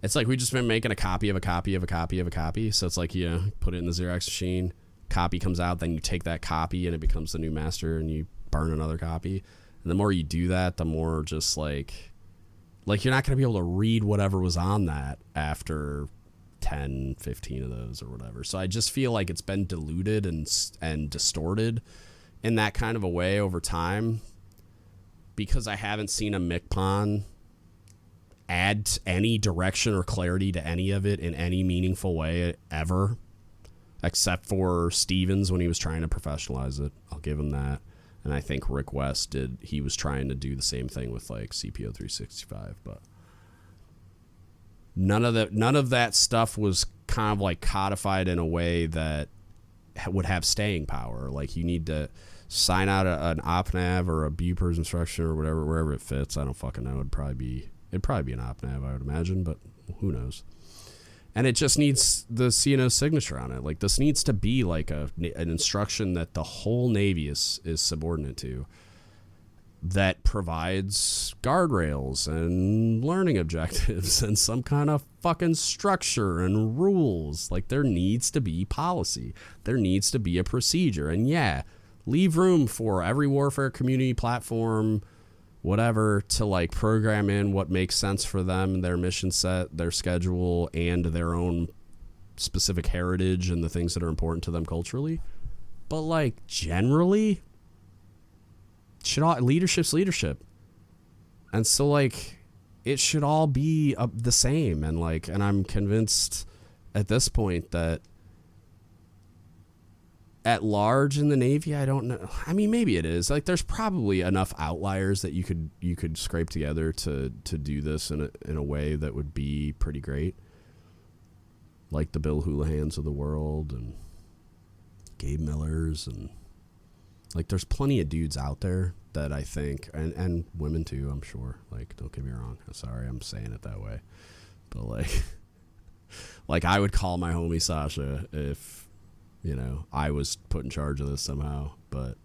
it's like we've just been making a copy of a copy of a copy of a copy. So it's like, you know, put it in the Xerox machine, copy comes out, then you take that copy and it becomes the new master, and you burn another copy. And the more you do that, the more just like you're not going to be able to read whatever was on that after 10, 15 of those or whatever. So I just feel like it's been diluted and distorted in that kind of a way over time. because I haven't seen a MCPON add any direction or clarity to any of it in any meaningful way ever, except for Stevens when he was trying to professionalize it. I'll give him that. And I think Rick West he was trying to do the same thing with like CPO 365, but none of that stuff was kind of like codified in a way that would have staying power. Like, you need to sign out an OpNav or a BPERS instruction or whatever, wherever it fits. I don't fucking know. It'd probably be an OpNav, I would imagine, but who knows? And it just needs the CNO signature on it. Like, this needs to be like an instruction that the whole Navy is subordinate to, that provides guardrails and learning objectives and some kind of fucking structure and rules. Like, there needs to be policy. There needs to be a procedure. And yeah, leave room for every warfare community platform, whatever, to like program in what makes sense for them, their mission set, their schedule, and their own specific heritage and the things that are important to them culturally. But like, generally, leadership's leadership. And so like, it should all be the same. And like, and I'm convinced at this point that at large in the Navy, I don't know. I mean, maybe it is. Like, there's probably enough outliers that you could scrape together to do this in a way that would be pretty great. Like the Bill Houlihan's of the world and Gabe Millers, and like, there's plenty of dudes out there that I think, and women too, I'm sure. Like, don't get me wrong. I'm sorry, I'm saying it that way. But like I would call my homie Sasha if, you know, I was put in charge of this somehow, but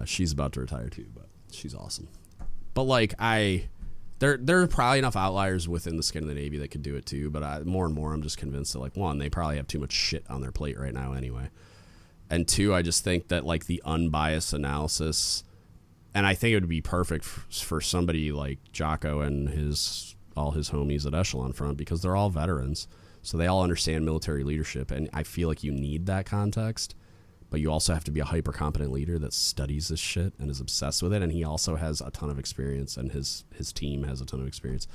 she's about to retire too, but she's awesome. But like, there are probably enough outliers within the skin of the Navy that could do it too, but more and more I'm just convinced that, like, one, they probably have too much shit on their plate right now anyway. And two, I just think that like the unbiased analysis, and I think it would be perfect for somebody like Jocko and all his homies at Echelon Front, because they're all veterans. So they all understand military leadership, and I feel like you need that context, but you also have to be a hyper-competent leader that studies this shit and is obsessed with it, and he also has a ton of experience, and his team has a ton of experience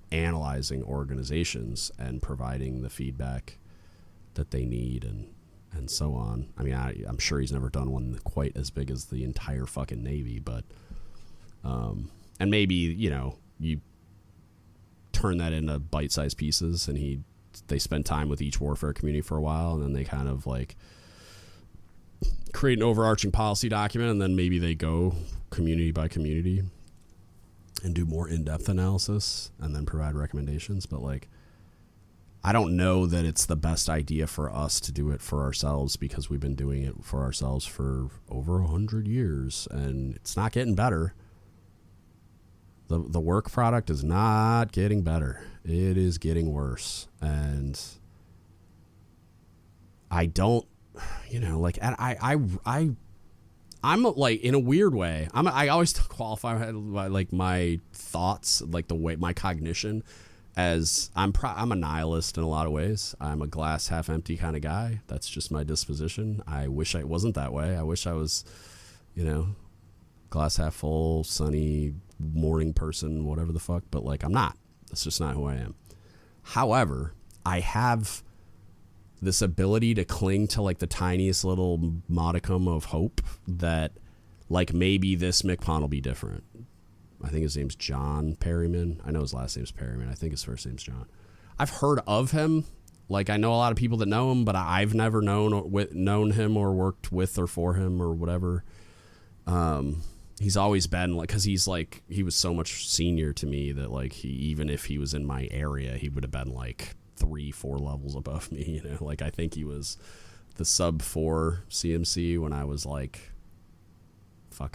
analyzing organizations and providing the feedback that they need and so on. I mean, I'm sure he's never done one quite as big as the entire fucking Navy, but and maybe, you know, you turn that into bite-sized pieces, and they spend time with each warfare community for a while, and then they kind of like create an overarching policy document, and then maybe they go community by community and do more in-depth analysis and then provide recommendations. But like, I don't know that it's the best idea for us to do it for ourselves, because we've been doing it for ourselves for over 100 years and it's not getting better. The work product is not getting better. It is getting worse. And I don't, you know, like, I'm like, in a weird way, I always qualify like my thoughts, like the way my cognition, as I'm a nihilist in a lot of ways. I'm a glass half empty kind of guy. That's just my disposition. I wish I wasn't that way. I wish I was, you know, glass half full, sunny morning person, whatever the fuck. But like, I'm not. That's just not who I am. However, I have this ability to cling to like the tiniest little modicum of hope that like maybe this MCPON will be different. I think his name's John Perryman. I know his last name's Perryman. I think his first name's John. I've heard of him. Like, I know a lot of people that know him, but I've never known him or worked with or for him or whatever. He's always been like, because he was so much senior to me that like even if he was in my area, he would have been like 3-4 levels above me. You know, like I think he was the sub 4 CMC when I was like,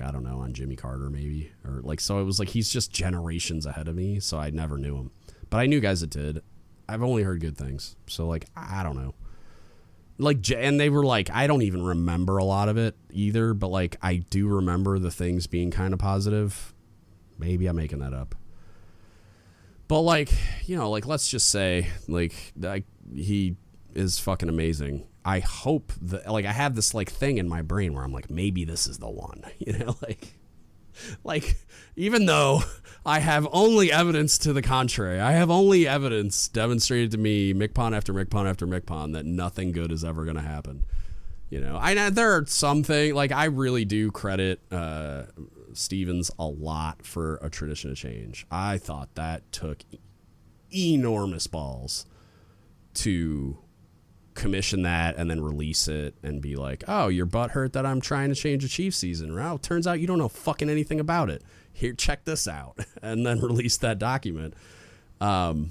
I don't know, on Jimmy Carter maybe, or like, so it was like he's just generations ahead of me, so I never knew him, but I knew guys that did. I've only heard good things, so like I don't know, like, and they were like, I don't even remember a lot of it either, but like I do remember the things being kind of positive. Maybe I'm making that up, but like, you know, like let's just say like he is fucking amazing. I hope that, like, I have this like thing in my brain where I'm like, maybe this is the one, you know, like like, even though I have only evidence to the contrary, I have only evidence demonstrated to me, MCPON after MCPON after MCPON, that nothing good is ever going to happen. You know, there are some things, like, I really do credit Stevens a lot for a tradition of change. I thought that took enormous balls to commission that and then release it and be like, oh, you're butthurt that I'm trying to change a Chiefs season. Well, turns out you don't know fucking anything about it. Here, check this out. And then release that document. But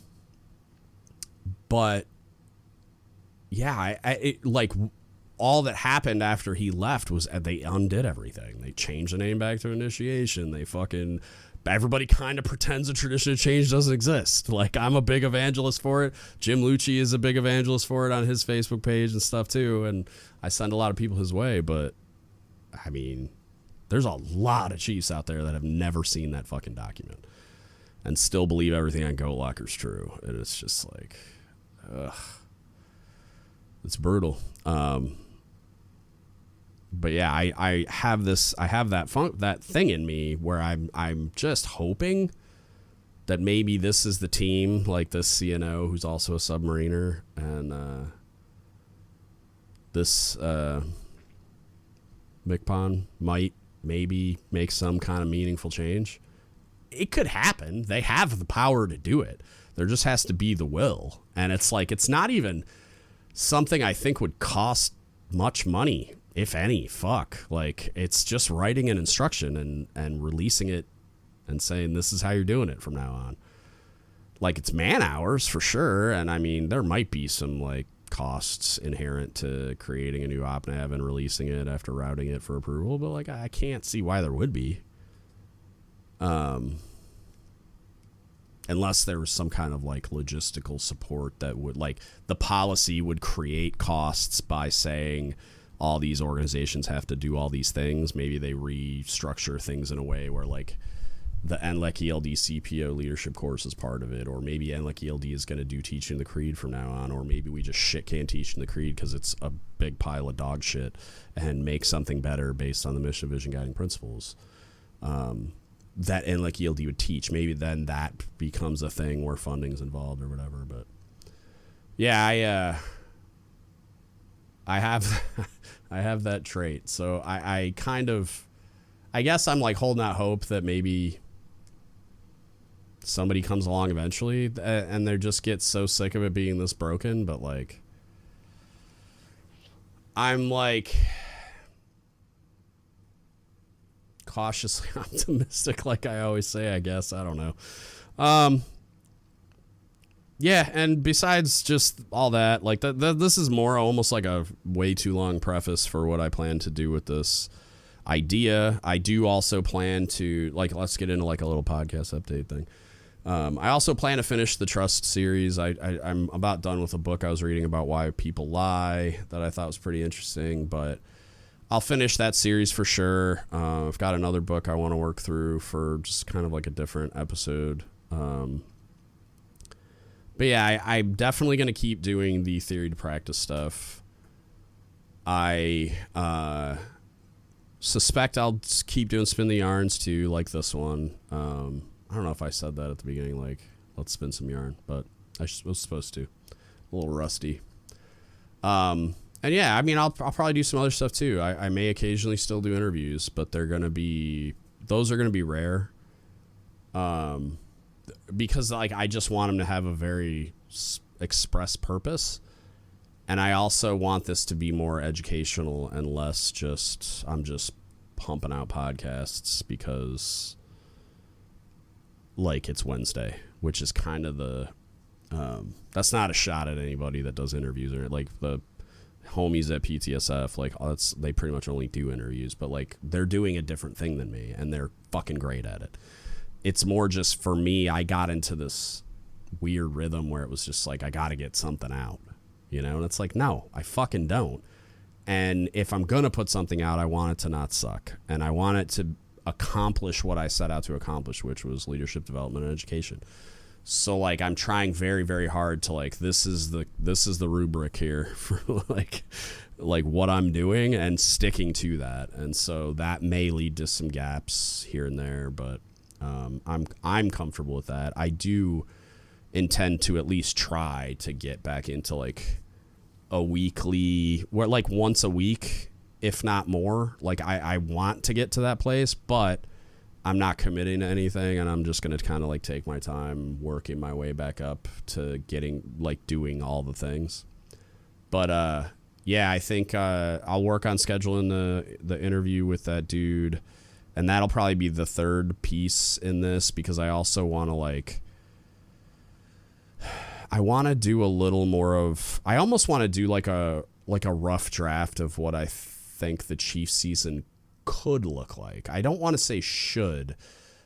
yeah, like, all that happened after he left was they undid everything. They changed the name back to Initiation. Everybody kind of pretends a tradition of change doesn't exist. Like, I'm a big evangelist for it. Jim Lucci is a big evangelist for it on his Facebook page and stuff too. And I send a lot of people his way, but I mean, there's a lot of Chiefs out there that have never seen that fucking document and still believe everything on Goat Locker's true. And it's just like, ugh, it's brutal. But yeah, I have that thing in me where I'm just hoping that maybe this is the team, like this CNO who's also a submariner, and this MCPON might maybe make some kind of meaningful change. It could happen. They have the power to do it. There just has to be the will. And it's like, it's not even something I think would cost much money, if any. Like, it's just writing an instruction and releasing it and saying, this is how you're doing it from now on. Like, it's man hours for sure. And I mean, there might be some like costs inherent to creating a new opnav and releasing it after routing it for approval. But like, I can't see why there would be. Unless there was some kind of like logistical support that would, like, the policy would create costs by saying all these organizations have to do all these things. Maybe they restructure things in a way where like the NLEC ELD CPO leadership course is part of it, or maybe NLEC ELD is going to do teaching the creed from now on, or maybe we just shit can't teaching the creed because it's a big pile of dog shit and make something better based on the mission, vision, guiding principles. That NLEC ELD would teach. Maybe then that becomes a thing where funding's involved or whatever. But yeah, I have I have that trait. So I guess I'm like holding out hope that maybe somebody comes along eventually and they just get so sick of it being this broken. But like, I'm like cautiously optimistic, like I always say, I guess. I don't know. Yeah, and besides just all that, like this is more almost like a way too long preface for what I plan to do with this idea. I do also plan to, like, let's get into like a little podcast update thing. I also plan to finish the Trust series. I'm about done with a book I was reading about why people lie that I thought was pretty interesting, but I'll finish that series for sure. I've got another book I want to work through for just kind of like a different episode. But yeah, I'm definitely going to keep doing the theory to practice stuff. I suspect I'll keep doing spin the yarns too, like this one. I don't know if I said that at the beginning, like, let's spin some yarn, but I was supposed to. A little rusty. And yeah, I mean, I'll probably do some other stuff too. I may occasionally still do interviews, but those are going to be rare. Because like, I just want them to have a very express purpose. And I also want this to be more educational and less I'm just pumping out podcasts because like it's Wednesday, which is kind of that's not a shot at anybody that does interviews, or like the homies at PTSF, like they pretty much only do interviews, but like they're doing a different thing than me and they're fucking great at it. It's more just for me, I got into this weird rhythm where it was just like, I got to get something out, you know? And it's like, no, I fucking don't. And if I'm going to put something out, I want it to not suck. And I want it to accomplish what I set out to accomplish, which was leadership development and education. So like, I'm trying very, very hard to like, this is the rubric here for like, like what I'm doing and sticking to that. And so that may lead to some gaps here and there, but I'm comfortable with that. I do intend to at least try to get back into like a weekly, where like once a week, if not more. Like I want to get to that place, but I'm not committing to anything, and I'm just going to kind of like take my time working my way back up to getting like doing all the things. But yeah, I think I'll work on scheduling the interview with that dude, and that'll probably be the third piece in this, because I also want to like, I want to do a little more of, I almost want to do like a rough draft of what I think the Chiefs season could look like. I don't want to say should,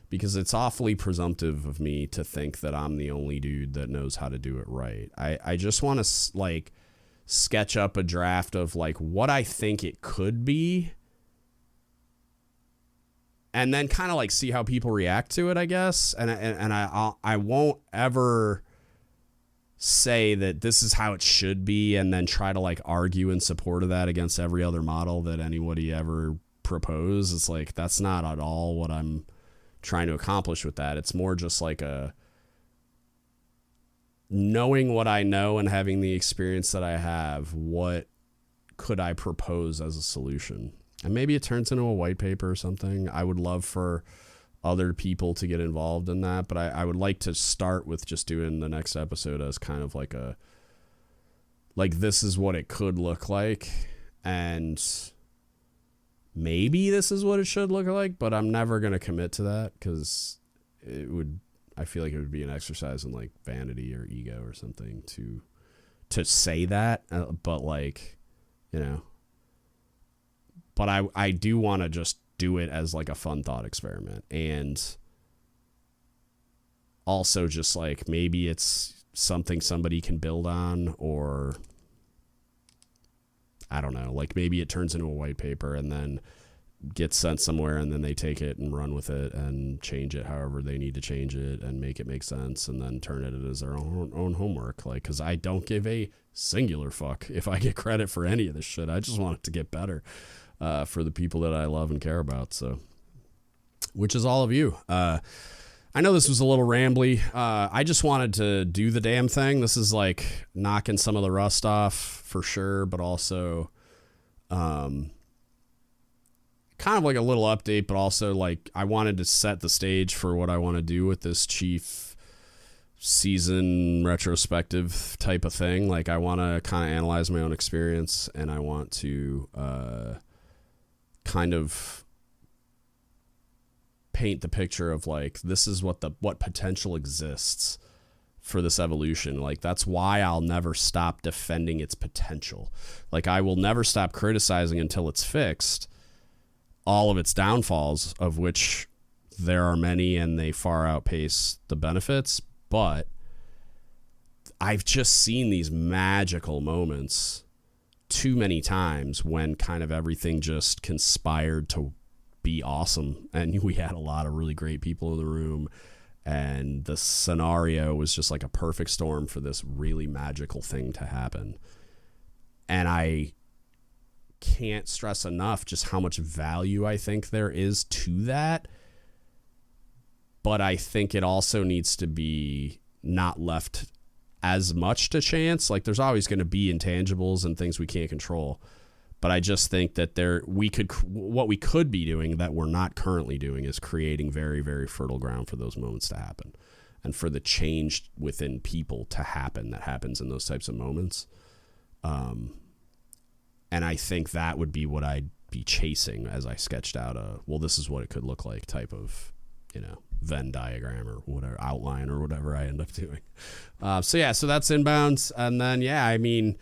because it's awfully presumptive of me to think that I'm the only dude that knows how to do it right. I just want to like sketch up a draft of like what I think it could be, and then kind of like see how people react to it, I guess. And I won't ever say that this is how it should be and then try to like argue in support of that against every other model that anybody ever proposed. It's like, that's not at all what I'm trying to accomplish with that. It's more just like a knowing what I know and having the experience that I have, what could I propose as a solution? And maybe it turns into a white paper or something. I would love for other people to get involved in that, but I would like to start with just doing the next episode as kind of like a, like, this is what it could look like, and maybe this is what it should look like, but I'm never going to commit to that, because I feel like it would be an exercise in like vanity or ego or something to say that, but like, you know, but I do want to just do it as like a fun thought experiment, and also just like maybe it's something somebody can build on, or I don't know, like maybe it turns into a white paper and then gets sent somewhere, and then they take it and run with it and change it however they need to change it and make it make sense, and then turn it as their own homework. Like, because I don't give a singular fuck if I get credit for any of this shit. I just want it to get better for the people that I love and care about. So, which is all of you. I know this was a little rambly. I just wanted to do the damn thing. This is like knocking some of the rust off for sure, but also kind of like a little update, but also like I wanted to set the stage for what I want to do with this Chief season retrospective type of thing. Like, I want to kind of analyze my own experience, and I want to kind of paint the picture of like, this is what potential exists for this evolution. Like, that's why I'll never stop defending its potential. Like, I will never stop criticizing until it's fixed all of its downfalls, of which there are many and they far outpace the benefits. But I've just seen these magical moments too many times when kind of everything just conspired to be awesome, and we had a lot of really great people in the room, and the scenario was just like a perfect storm for this really magical thing to happen. And I can't stress enough just how much value I think there is to that, but I think it also needs to be not left as much to chance. Like, there's always going to be intangibles and things we can't control, but I just think that what we could be doing that we're not currently doing is creating very, very fertile ground for those moments to happen, and for the change within people to happen that happens in those types of moments. And I think that would be what I'd be chasing as I sketched out this is what it could look like type of, you know, Venn diagram or whatever, outline or whatever I end up doing. So that's inbound. And then, yeah, I mean,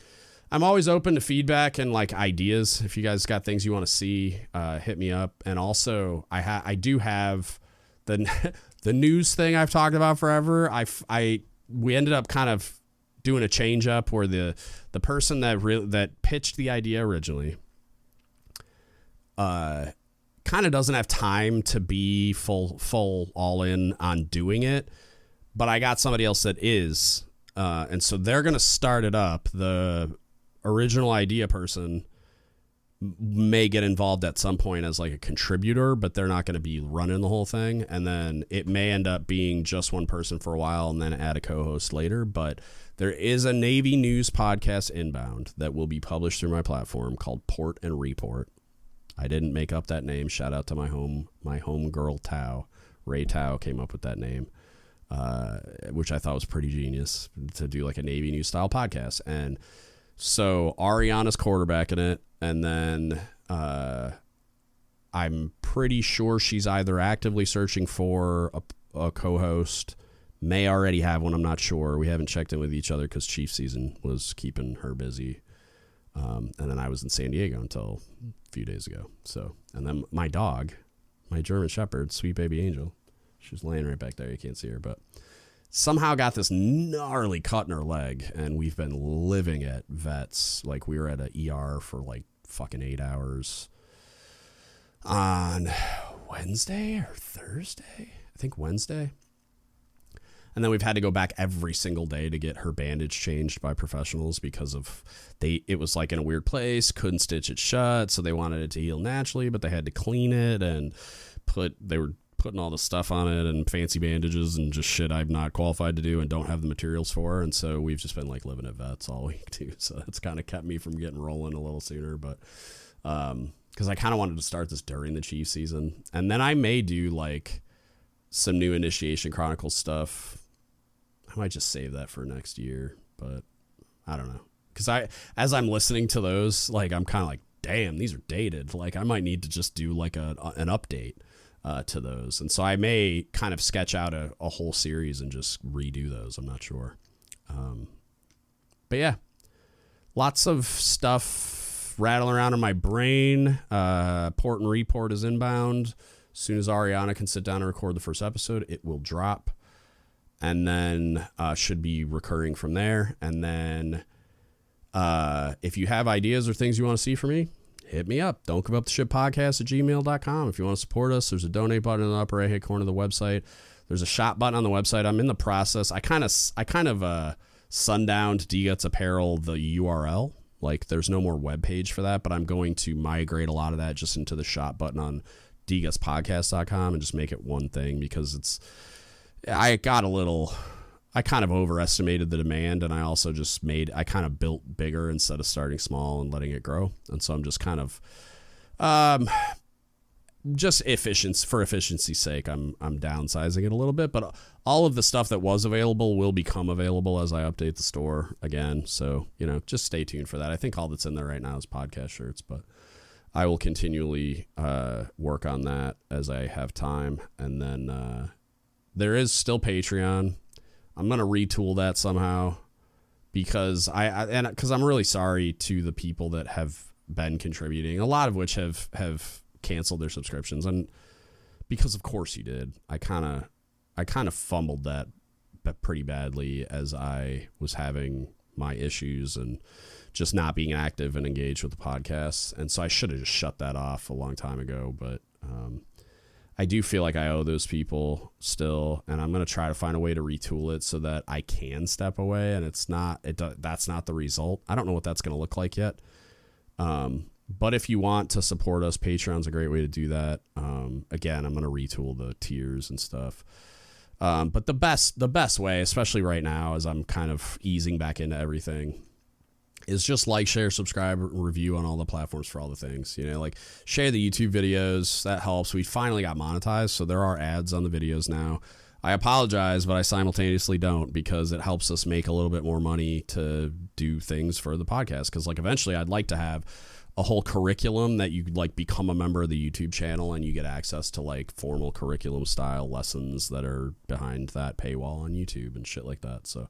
I'm always open to feedback and like ideas. If you guys got things you want to see, hit me up. And also I do have the news thing I've talked about forever. We ended up kind of doing a change up where the person that pitched the idea originally kind of doesn't have time to be full all in on doing it, but I got somebody else that is, and so they're going to start it up. The original idea person may get involved at some point as like a contributor, but they're not going to be running the whole thing. And then it may end up being just one person for a while and then add a co-host later. But there is a Navy news podcast inbound that will be published through my platform called Port and Report. I didn't make up that name. Shout out to my home girl Tao. Ray Tao came up with that name, which I thought was pretty genius to do like a Navy news style podcast. And so Ariana's quarterbacking it. And then I'm pretty sure she's either actively searching for a co-host, may already have one. I'm not sure. We haven't checked in with each other because Chief season was keeping her busy. And then I was in San Diego until a few days ago. So, and then my dog, my German Shepherd, sweet baby Angel, she's laying right back there. You can't see her, but somehow got this gnarly cut in her leg, and we've been living at vets. Like, we were at an ER for like fucking 8 hours on Wednesday or Thursday. I think Wednesday. And then we've had to go back every single day to get her bandage changed by professionals because of it was like in a weird place, couldn't stitch it shut, so they wanted it to heal naturally, but they had to clean it and they were putting all the stuff on it and fancy bandages and just shit I'm not qualified to do and don't have the materials for. And so we've just been like living at vets all week too. So that's kind of kept me from getting rolling a little sooner, but because I kind of wanted to start this during the Chiefs season. And then I may do like some new Initiation Chronicles stuff. I might just save that for next year, but I don't know. Because as I'm listening to those, like, I'm kind of like, damn, these are dated. Like, I might need to just do like an update to those. And so I may kind of sketch out a whole series and just redo those. I'm not sure. But yeah, lots of stuff rattling around in my brain. Port and Report is inbound. As soon as Ariana can sit down and record the first episode, it will drop. And then should be recurring from there. And then if you have ideas or things you want to see from me, hit me up. Don't give up the shit podcast at gmail.com. If you want to support us, there's a donate button in the upper right hand corner of the website. There's a shop button on the website. I'm in the process. I kind of sundowned DGUTS Apparel, the URL. Like, there's no more web page for that, but I'm going to migrate a lot of that just into the shop button on dgutspodcast.com and just make it one thing, because I kind of overestimated the demand, and I also just I kind of built bigger instead of starting small and letting it grow. And so I'm just kind of, just for efficiency's sake, I'm downsizing it a little bit, but all of the stuff that was available will become available as I update the store again. So, just stay tuned for that. I think all that's in there right now is podcast shirts, but I will continually, work on that as I have time. And then, there is still Patreon. I'm going to retool that somehow because I'm really sorry to the people that have been contributing, a lot of which have canceled their subscriptions. And because of course you did, I kind of fumbled that pretty badly as I was having my issues and just not being active and engaged with the podcast. And so I should have just shut that off a long time ago. But, I do feel like I owe those people still, and I'm going to try to find a way to retool it so that I can step away, and that's not the result. I don't know what that's going to look like yet. But if you want to support us, Patreon's a great way to do that. Again, I'm going to retool the tiers and stuff. But the best way, especially right now, as I'm kind of easing back into everything, is just like, share, subscribe, review on all the platforms for all the things, like share the YouTube videos. That helps. We finally got monetized, so there are ads on the videos now. I apologize, but I simultaneously don't, because it helps us make a little bit more money to do things for the podcast. Because like eventually I'd like to have a whole curriculum that you like become a member of the YouTube channel and you get access to like formal curriculum style lessons that are behind that paywall on YouTube and shit like that. So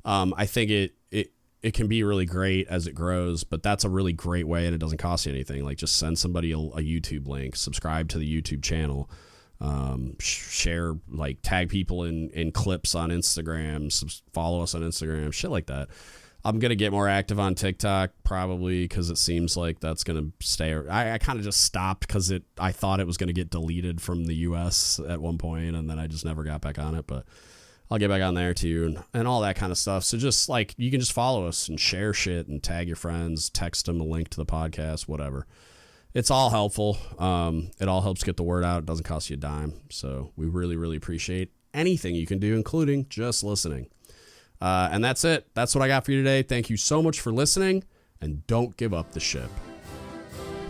I think it can be really great as it grows, but that's a really great way, and it doesn't cost you anything. Like, just send somebody a YouTube link, subscribe to the YouTube channel, share, like tag people in clips on Instagram, follow us on Instagram, shit like that. I'm going to get more active on TikTok probably, because it seems like that's going to stay. I kind of just stopped because I thought it was going to get deleted from the US at one point, and then I just never got back on it. But I'll get back on there too, and all that kind of stuff. So just like, you can just follow us and share shit and tag your friends, text them a link to the podcast, whatever. It's all helpful. It all helps get the word out. It doesn't cost you a dime. So we really, really appreciate anything you can do, including just listening. And that's it. That's what I got for you today. Thank you so much for listening, and don't give up the ship.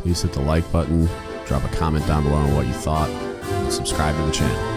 Please hit the like button, drop a comment down below on what you thought, and subscribe to the channel.